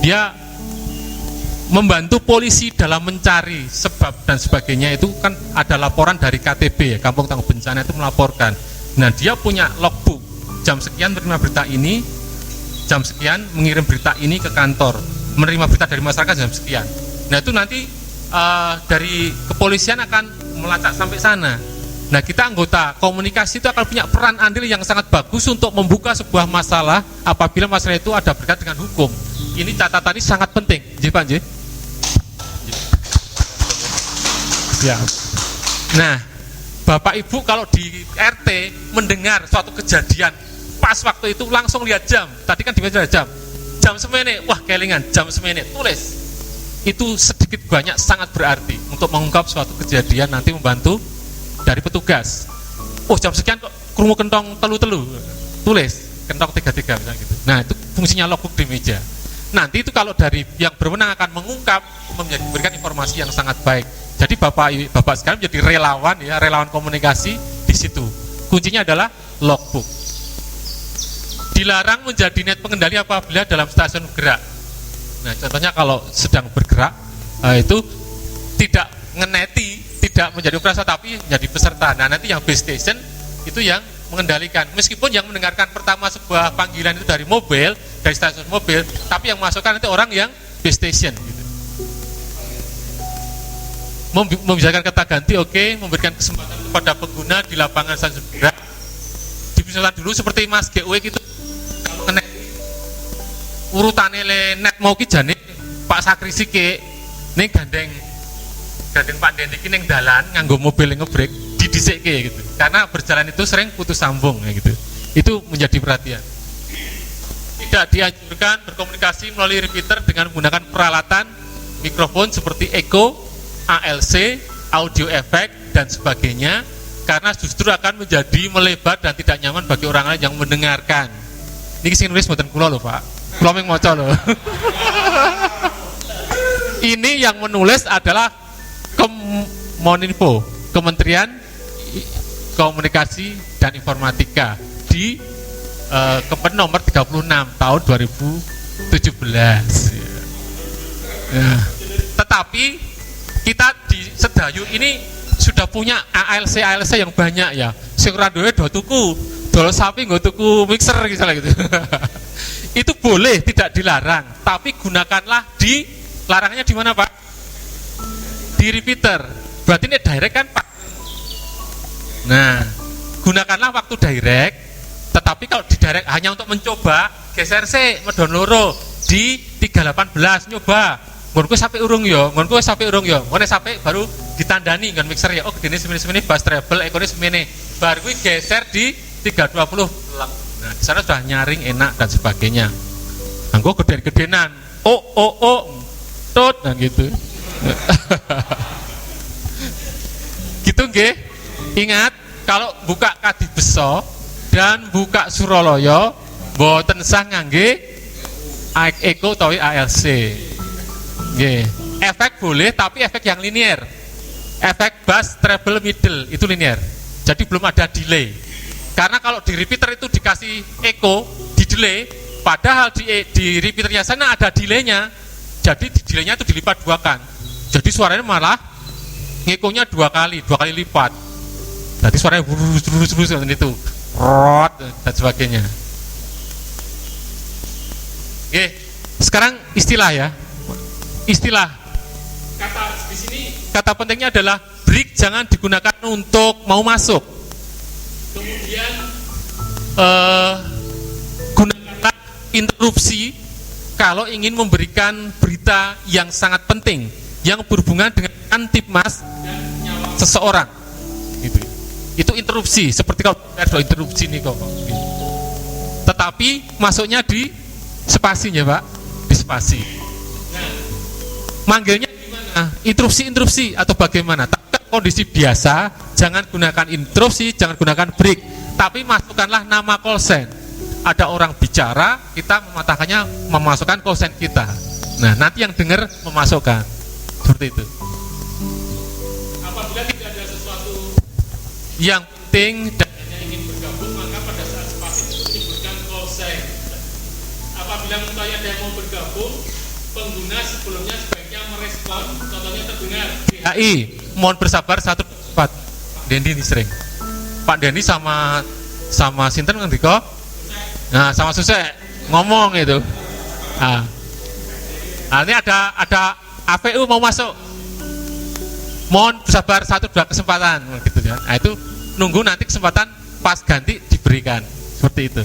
dia membantu polisi dalam mencari sebab dan sebagainya. Itu kan ada laporan dari KTB ya, Kampung Tangguh Bencana itu melaporkan. Nah, dia punya logbook, jam sekian menerima berita ini, jam sekian mengirim berita ini ke kantor, menerima berita dari masyarakat jam sekian. Nah, itu nanti dari kepolisian akan melacak sampai sana. Nah, kita anggota komunikasi itu akan punya peran andil yang sangat bagus untuk membuka sebuah masalah apabila masalah itu ada berkaitan dengan hukum. Ini catatan ini sangat penting, J Pak J. Ya. Nah, Bapak Ibu kalau di RT mendengar suatu kejadian pas waktu itu langsung lihat jam. Tadi kan dibaca jam. Jam semene, wah kelingan, jam semene, tulis. Itu sedikit banyak sangat berarti untuk mengungkap suatu kejadian, nanti membantu dari petugas. Oh, jam sekian kok krungu kentong telu-telu. Tulis, kentong 33 misalnya gitu. Nah, itu fungsinya logbook di meja. Nanti itu kalau dari yang berwenang akan mengungkap, memberikan informasi yang sangat baik. Jadi Bapak sekarang menjadi relawan ya, relawan komunikasi di situ. Kuncinya adalah logbook. Dilarang menjadi net pengendali apabila dalam stasiun bergerak. Nah, contohnya kalau sedang bergerak itu tidak ngeneti, tidak menjadi operator tapi menjadi peserta. Nah, nanti yang base station itu yang mengendalikan. Meskipun yang mendengarkan pertama sebuah panggilan itu dari mobil, dari stasiun mobil, tapi yang masukkan itu orang yang base station gitu. Membicarakan kata ganti, oke, memberikan kesempatan kepada pengguna di lapangan stasiun bergerak. Dibicarakan dulu seperti Mas GW gitu. Kena urutane le net mau ki jane Pak Sakrisi ke ning gandeng Pak Dendi ki ning dalan nganggo mobil ngebrek didhisikke gitu. Karena berjalan itu sering putus sambung ya gitu. Itu menjadi perhatian. Tidak dianjurkan berkomunikasi melalui repeater dengan menggunakan peralatan mikrofon seperti echo, ALC, audio effect dan sebagainya, karena justru akan menjadi melebar dan tidak nyaman bagi orang lain yang mendengarkan. Ini sing nulis mboten kula lho, Pak. Kula mung maca lho. Ini yang menulis adalah Kominfo, Kementerian Komunikasi dan Informatika di Kepen nomor 36 tahun 2017. Ya. Tetapi kita di Sedayu ini sudah punya ALC yang banyak ya. sing ora duwe do tuku dol sapi nggo tuku mixer misalnya gitu. Itu boleh, tidak dilarang, tapi gunakanlah di larangannya di mana Pak? Di repeater. Berarti ini direct kan Pak? Nah, gunakanlah waktu direct, tetapi kalau di direct hanya untuk mencoba, geser sih medon loro di 318 nyoba. Ngonku sampai urung yo, ngonku sampai urung yo. Ngene sampai baru ditandani dengan mixer ya. Oh, gini semene bass treble, ekone semene. Baru kuwi geser di 320. Nah, di sana sudah nyaring enak dan sebagainya. Anggo geden-gedenan. Oh, tot nah gitu. Gitu nggih. Ingat, kalau buka Kadibeso dan buka Suralaya mboten sah ngangge Echo utawi ALC. Nggih. Efek boleh tapi efek yang linear. Efek bass treble middle itu linear. Jadi belum ada delay. Karena kalau di repeater itu dikasih echo, di delay, padahal di repeaternya sana ada delaynya. Jadi di delaynya itu dilipat 2 kan. Jadi suaranya malah ngekonya 2 kali lipat. Jadi suaranya terus itu, rot dan sebagainya. Oke, sekarang istilah ya. Istilah kata di sini kata pentingnya adalah break jangan digunakan untuk mau masuk. Kemudian gunakanlah interupsi kalau ingin memberikan berita yang sangat penting yang berhubungan dengan antipmas dan nyawa seseorang. Itu interupsi seperti kalau ada interupsi nih kok. Tetapi masuknya di spasinya Pak, di spasi. Nah, manggilnya gimana? Interupsi atau bagaimana? Kondisi biasa, jangan gunakan interupsi, jangan gunakan break, tapi masukkanlah nama call sign. Ada orang bicara, kita memasukkan call sign kita. Nah, nanti yang dengar memasukkan. Seperti itu. Apabila tidak ada sesuatu yang penting dan hanya ingin bergabung, maka pada saat spasi itu diberikan call sign. Apabila mengetahui ada yang mau bergabung, pengguna sebelumnya sebaiknya merespon, contohnya terdengar BHI, mohon bersabar 1 4. Dendi ini sering. Pak Dendi sama Sinten ngendika? Nah, sama Susek ngomong itu. Nah, ini ada APU mau masuk. Mohon bersabar 1 2 kesempatan gitu ya. Nah, itu nunggu nanti kesempatan pas ganti diberikan. Seperti itu.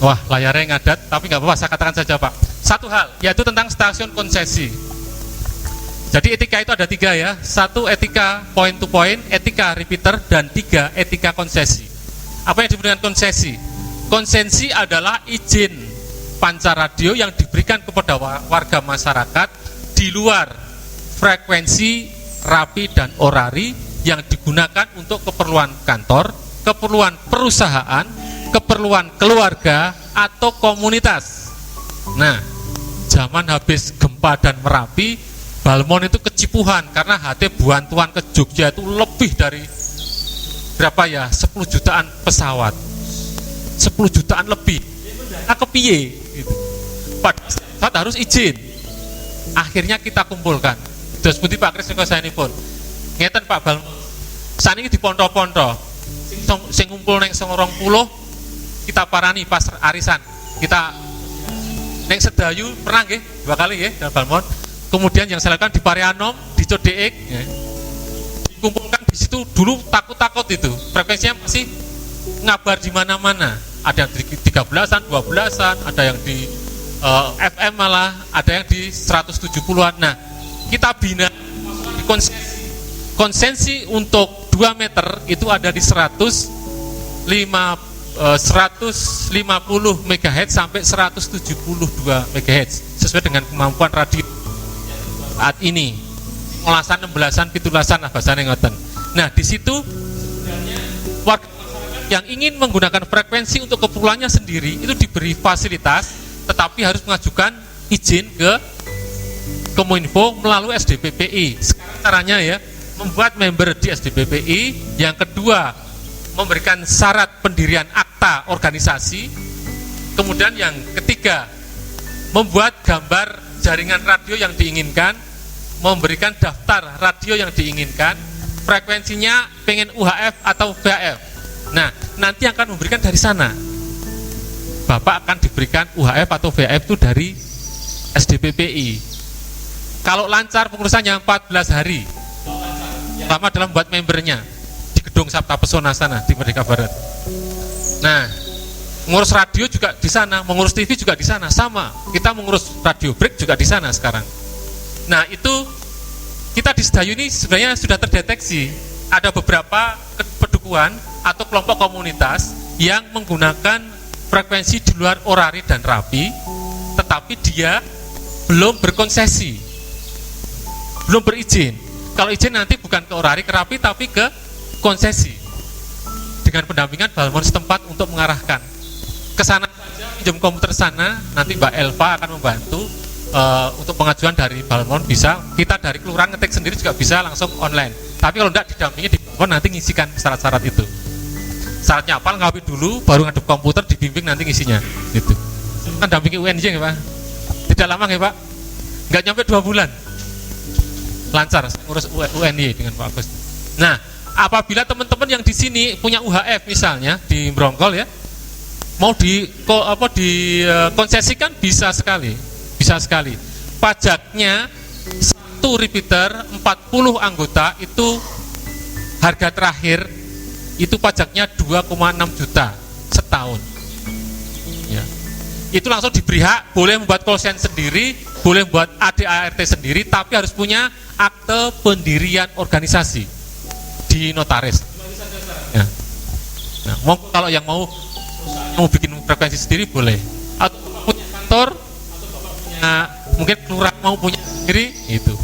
Wah, layarnya ngadat, tapi nggak apa-apa, saya katakan saja Pak. Satu hal, yaitu tentang stasiun konsesi. Jadi etika itu ada 3 ya. 1 etika point to point, etika repeater, dan 3 etika konsesi. Apa yang disebut dengan konsesi? Konsesi adalah izin pancar radio yang diberikan kepada warga masyarakat di luar frekuensi rapi dan orari yang digunakan untuk keperluan kantor, keperluan perusahaan, keperluan keluarga atau komunitas. Nah, zaman habis gempa dan Merapi, Balmon itu kecipuhan karena HT bantuan ke Jogja itu lebih dari berapa ya? 10 jutaan pesawat. 10 jutaan lebih. Nah, kepiye gitu. Pada saat harus izin. Akhirnya kita kumpulkan. Terus putih Pak Kris niku saenipun. Ngeten Pak Balmon. Saniki diponto-ponto. Sing ngumpul ning 20 kita parani pas arisan. Kita ning Sedayu pernah nggih 2 kali nggih dalam Balmon. Kemudian yang saya lakukan di Parianom, di Codeek ya. Dikumpulkan di situ dulu takut-takut itu. Frekuensinya masih ngabar di mana-mana. Ada yang di 13-an, 12-an, ada yang di FM malah, ada yang di 170-an. Nah, kita bina di konsensi untuk 2 meter itu ada di 150 MHz sampai 172 MHz sesuai dengan kemampuan radio saat ini. 16-an, 16-an, 17-an lah bahasanya ngoten. Nah, di situ sebenarnya warga masyarakat yang ingin menggunakan frekuensi untuk keperluannya sendiri itu diberi fasilitas, tetapi harus mengajukan izin ke Kominfo melalui SDPPI. Sekarang caranya ya, membuat member di SDPPI. Yang kedua, memberikan syarat pendirian akta organisasi. Kemudian yang ketiga, membuat gambar jaringan radio yang diinginkan, memberikan daftar radio yang diinginkan, frekuensinya pengen UHF atau VHF. Nah, nanti akan memberikan dari sana. Bapak akan diberikan UHF atau VHF itu dari SDPPI. Kalau lancar pengurusannya 14 hari. Pertama adalah membuat membernya di gedung Sabta Pesona sana di Merdeka Barat. Nah, mengurus radio juga di sana, mengurus TV juga di sana, sama. Kita mengurus radio break juga di sana sekarang. Nah, itu kita di Sedayu ini sebenarnya sudah terdeteksi ada beberapa pedukuhan atau kelompok komunitas yang menggunakan frekuensi di luar orari dan rapi, tetapi dia belum berkonsesi, belum berizin. Kalau izin nanti bukan ke orari, ke rapi, tapi ke konsesi dengan pendampingan Balmon setempat untuk mengarahkan ke sana saja, pinjam komputer sana, nanti Mbak Elva akan membantu untuk pengajuan dari Balmon bisa, kita dari kelurahan ngetik sendiri juga bisa langsung online. Tapi kalau tidak didampingi di Balmon nanti ngisikan syarat-syarat itu. Syaratnya apa? Lengkapi dulu, baru ngadep komputer, dibimbing nanti ngisinya. Gitu. Kan dampingi UNJ nggak Pak? Tidak lama nggak Pak? Nggak nyampe 2 bulan. Lancar ngurus UNY dengan Pak Agus. Nah, apabila teman-teman yang di sini punya UHF misalnya di Brongkol ya, mau dikonsesikan bisa sekali. Bisa sekali. Pajaknya 1 repeater 40 anggota itu harga terakhir itu pajaknya 2,6 juta setahun. Ya. Itu langsung diberi hak, boleh membuat call sign sendiri, boleh membuat ADART sendiri, tapi harus punya akte pendirian organisasi di notaris. Ya. Nah, kalau yang mau bikin frekuensi sendiri boleh. Atau punya kantor, atau bapak punya mungkin kelurahan mau punya sendiri itu.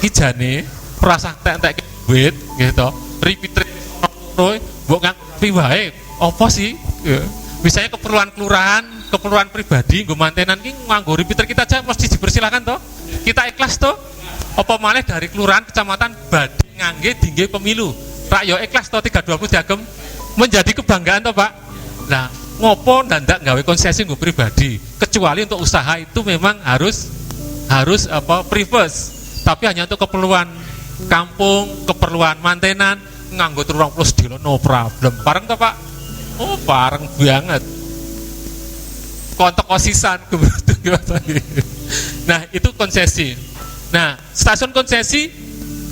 Ijane perasa entek duit gitu. Repeater mbok ngerti wae apa sih? Ya. Misalnya keperluan kelurahan, keperluan pribadi, nggo mantenan ki nganggo repeater kita aja mesti dipersilakan toh. Kita ikhlas toh. Apa malih dari kelurahan kecamatan badhe ngangge dingge pemilu. Rak yo ikhlas toh 320 diagem menjadi kebanggaan toh, Pak. Nah, ngopo ndak gawe konsesi nggo pribadi, kecuali untuk usaha itu memang harus privacy. Tapi hanya untuk keperluan kampung, keperluan mantenan nganggo 20 sedilo no problem. Pareng toh, Pak? Oh, pareng banget. Kontok kosisan Nah, itu konsesi. Nah, stasiun konsesi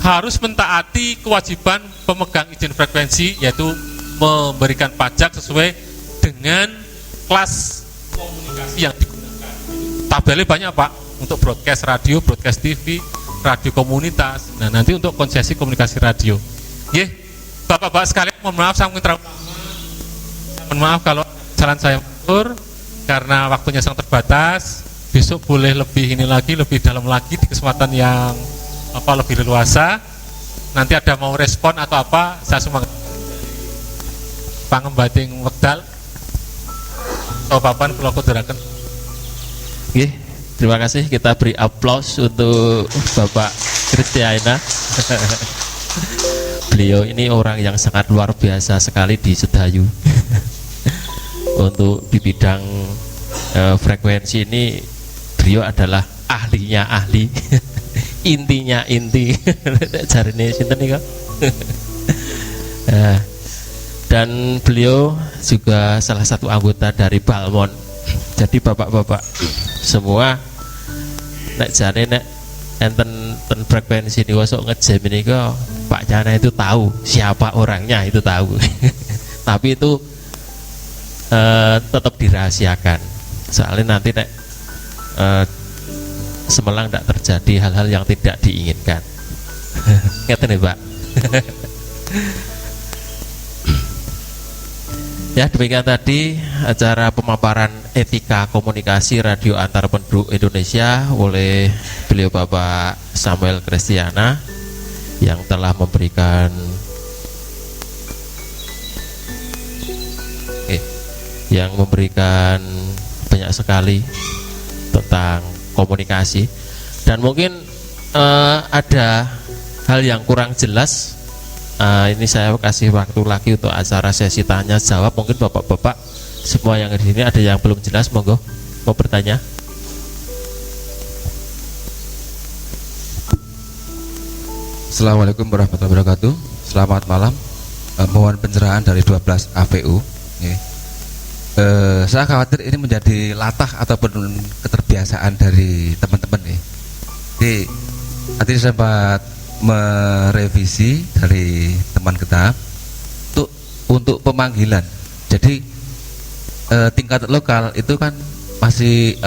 harus mentaati kewajiban pemegang izin frekuensi, yaitu memberikan pajak sesuai dengan kelas komunikasi yang digunakan. Tabelnya banyak Pak, untuk broadcast radio, broadcast TV, radio komunitas. Nah, nanti untuk konsesi komunikasi radio. Nggih, Bapak-bapak sekalian, mohon maaf saya mungkin terlalu lama. Mohon maaf kalau jalan saya mundur karena waktunya sangat terbatas. Besok boleh lebih ini lagi, lebih dalam lagi di kesempatan yang lebih leluasa. Nanti ada mau respon atau apa, saya semangat. Pangembating wekdal. Papan kula kuduraken. Nggih, terima kasih, kita beri aplaus untuk Bapak Kristiana. Beliau ini orang yang sangat luar biasa sekali di Sedayu. Untuk di bidang frekuensi ini beliau adalah ahlinya ahli. Intinya inti. Jarine sinten nika? Dan beliau juga salah satu anggota dari Balmon. Jadi bapak-bapak semua nek jane nek enten frekuensi niku sok ngejam niku Pak Cana itu tahu siapa orangnya, itu tahu. Tapi itu tetap dirahasiakan. Soalnya nanti nek Semelang tidak terjadi hal-hal yang tidak diinginkan. Ngeten ya Pak. Ya, demikian tadi acara pemaparan etika komunikasi radio antar penduduk Indonesia oleh beliau Bapak Samuel Kristiana yang telah memberikan banyak sekali tentang komunikasi, dan mungkin ada hal yang kurang jelas. Ini saya kasih waktu lagi untuk acara sesi tanya jawab. Mungkin bapak-bapak semua yang di sini ada yang belum jelas, monggo mau bertanya. Assalamualaikum warahmatullahi wabarakatuh. Selamat malam. Mohon pencerahan dari 12 APU. Saya khawatir ini menjadi latah ataupun keterbiasaan dari teman-teman nih. Jadi tadi saya sempat merevisi dari teman kita untuk pemanggilan. Jadi tingkat lokal itu kan masih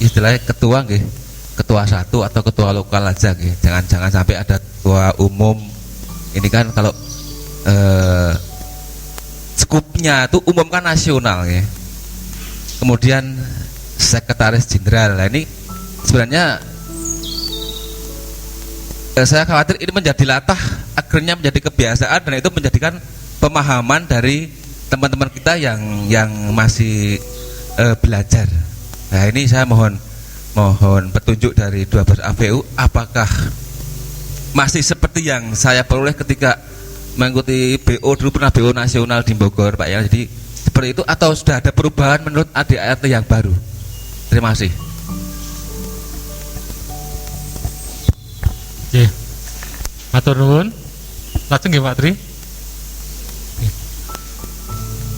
istilahnya ketua nggih, ketua satu atau ketua lokal aja nggih. Jangan sampai ada ketua umum. Ini kan kalau skupnya itu umum kan nasional ya. Kemudian sekretaris jenderal. Nah, ini sebenarnya saya khawatir ini menjadi latah, akhirnya menjadi kebiasaan, dan itu menjadikan pemahaman dari teman-teman kita yang masih belajar. Nah, ini saya mohon petunjuk dari 12 APU, apakah masih seperti yang saya peroleh ketika mengikuti BO, dulu pernah BO nasional di Bogor, Pak ya. Jadi seperti itu, atau sudah ada perubahan menurut ADART yang baru? Terima kasih. Oke, matur nuwun. Lajeng nggih Pak Tri.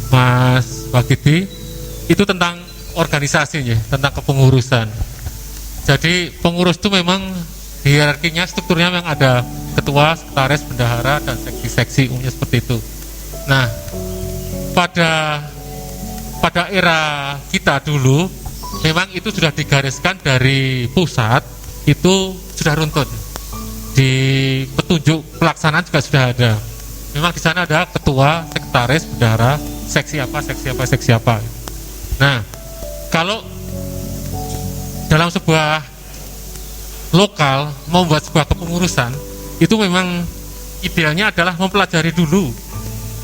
Mas Wakidi, itu tentang organisasi ya, tentang kepengurusan. Jadi pengurus itu memang hierarkinya, strukturnya memang ada ketua, sekretaris, bendahara, dan seksi-seksi, umumnya seperti itu. Nah, pada era kita dulu memang itu sudah digariskan dari pusat, itu sudah runtun. Di petunjuk pelaksanaan juga sudah ada. Memang di sana ada ketua, sekretaris, bendahara, seksi apa. Nah, kalau dalam sebuah lokal membuat sebuah kepengurusan, itu memang idealnya adalah mempelajari dulu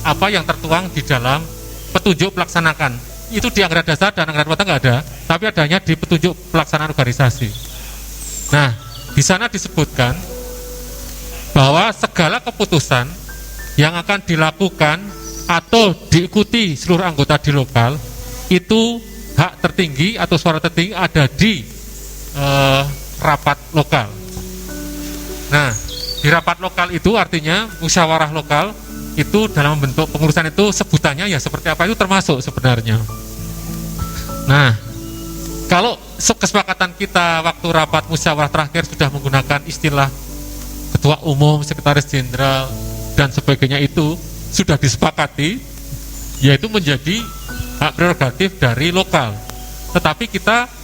apa yang tertuang di dalam petunjuk pelaksanakan. Itu di anggaran dasar dan anggaran rumah tangga nggak ada, tapi adanya di petunjuk pelaksanaan organisasi. Nah, di sana disebutkan bahwa segala keputusan yang akan dilakukan atau diikuti seluruh anggota di lokal, itu hak tertinggi atau suara tertinggi ada di rapat lokal. Nah, di rapat lokal itu artinya musyawarah lokal itu dalam bentuk pengurusan itu sebutannya ya seperti apa itu termasuk sebenarnya. Nah, kalau kesepakatan kita waktu rapat musyawarah terakhir sudah menggunakan istilah ketua umum, sekretaris jenderal dan sebagainya, itu sudah disepakati, yaitu menjadi hak prerogatif dari lokal. Tetapi kita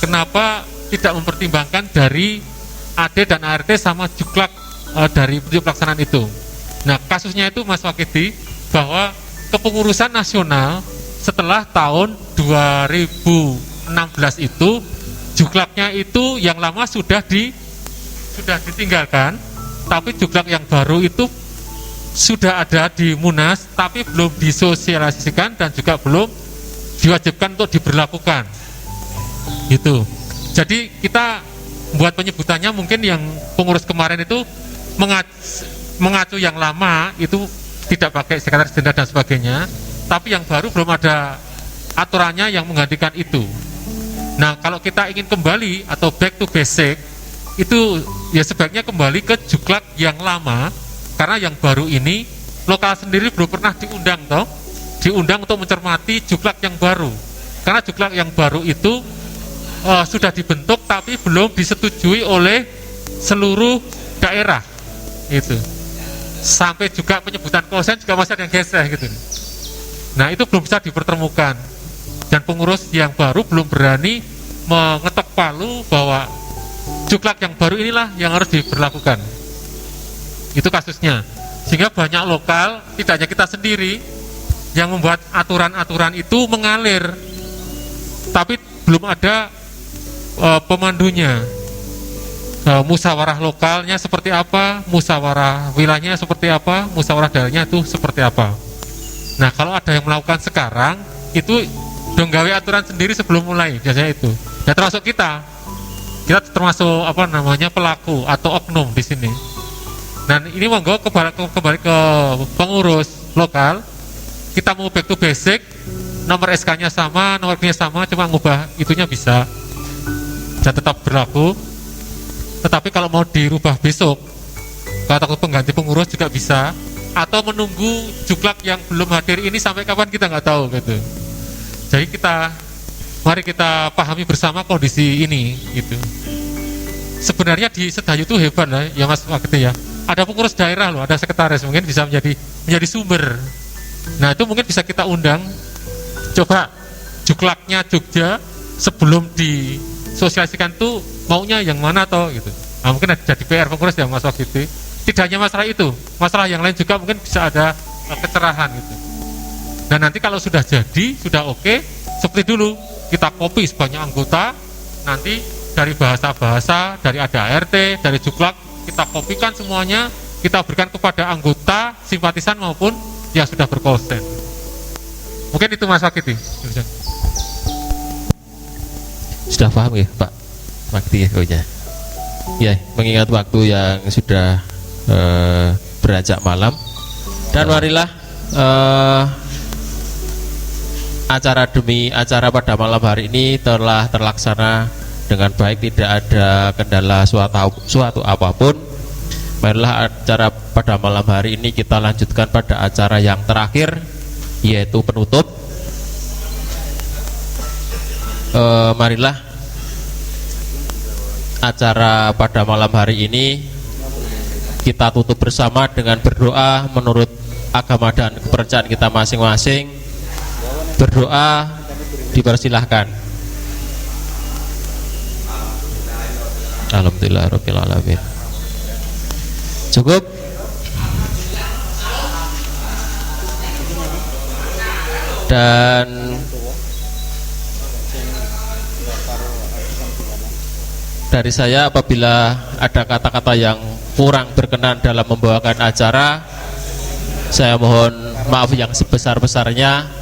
kenapa tidak mempertimbangkan dari AD dan ART sama juklak dari petunjuk pelaksanaan itu? Nah, kasusnya itu Mas Wakidi, bahwa kepengurusan nasional setelah tahun 2016 itu juklaknya itu yang lama sudah ditinggalkan, tapi juklak yang baru itu sudah ada di Munas, tapi belum disosialisasikan dan juga belum diwajibkan untuk diberlakukan. Gitu. Jadi kita buat penyebutannya mungkin yang pengurus kemarin itu mengacu yang lama itu tidak pakai sekretaris jenderal dan sebagainya, tapi yang baru belum ada aturannya yang menggantikan itu. Nah, kalau kita ingin kembali atau back to basic, itu ya sebaiknya kembali ke juklak yang lama, karena yang baru ini lokal sendiri belum pernah diundang untuk mencermati juklak yang baru, karena juklak yang baru itu sudah dibentuk tapi belum disetujui oleh seluruh daerah itu. Sampai juga penyebutan kosen juga masih ada yang geser gitu. Nah, itu belum bisa dipertemukan, dan pengurus yang baru belum berani mengetok palu bahwa juklak yang baru inilah yang harus diberlakukan. Itu kasusnya. Sehingga banyak lokal, tidak hanya kita sendiri, yang membuat aturan-aturan itu mengalir, tapi belum ada pemandunya. Musyawarah lokalnya seperti apa, musyawarah wilayahnya seperti apa, musyawarah daerahnya itu seperti apa. Nah, kalau ada yang melakukan sekarang, itu donggawe aturan sendiri sebelum mulai, biasanya itu. Ya, termasuk kita termasuk pelaku atau oknum di sini. Nah, ini monggo kembali ke pengurus lokal. Kita mau back to basic, nomor SK-nya sama, nomor KNI-nya sama, cuma ngubah itunya bisa dan tetap berlaku. Tetapi kalau mau dirubah besok atau pengganti pengurus juga bisa, atau menunggu juklak yang belum hadir ini sampai kapan kita nggak tahu gitu. Jadi mari kita pahami bersama kondisi ini gitu. Sebenarnya di Sedayu itu hebat lah ya Mas Wakti ya. Ada pengurus daerah loh, ada sekretaris, mungkin bisa menjadi sumber. Nah itu mungkin bisa kita undang. Coba juklaknya Jogja sebelum disosialisikan tuh maunya yang mana toh gitu. Nah, mungkin ada jadi PR pengurus ya Mas Wakti. Tidak hanya masalah itu, masalah yang lain juga mungkin bisa ada kecerahan gitu. Dan nanti kalau sudah jadi, sudah oke, seperti dulu kita copy sebanyak anggota, nanti dari bahasa-bahasa, dari ada ART, dari juklak, kita kopikan semuanya, kita berikan kepada anggota, simpatisan maupun yang sudah berkonsen. Mungkin itu Mas Wakiti. Sudah paham ya Pak Wakti ya? Oh ya. Ya, mengingat waktu yang sudah beranjak malam, dan marilah acara demi acara pada malam hari ini telah terlaksana dengan baik, tidak ada kendala suatu apapun. Marilah acara pada malam hari ini kita lanjutkan pada acara yang terakhir, yaitu penutup. Marilah acara pada malam hari ini kita tutup bersama dengan berdoa menurut agama dan kepercayaan kita masing-masing. Berdoa dipersilahkan. Alhamdulillahirabbil alamin. Cukup. Dan dari saya, apabila ada kata-kata yang kurang berkenan dalam membawakan acara, saya mohon maaf yang sebesar-besarnya.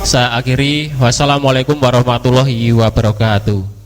Saya akhiri. Wassalamualaikum warahmatullahi wabarakatuh.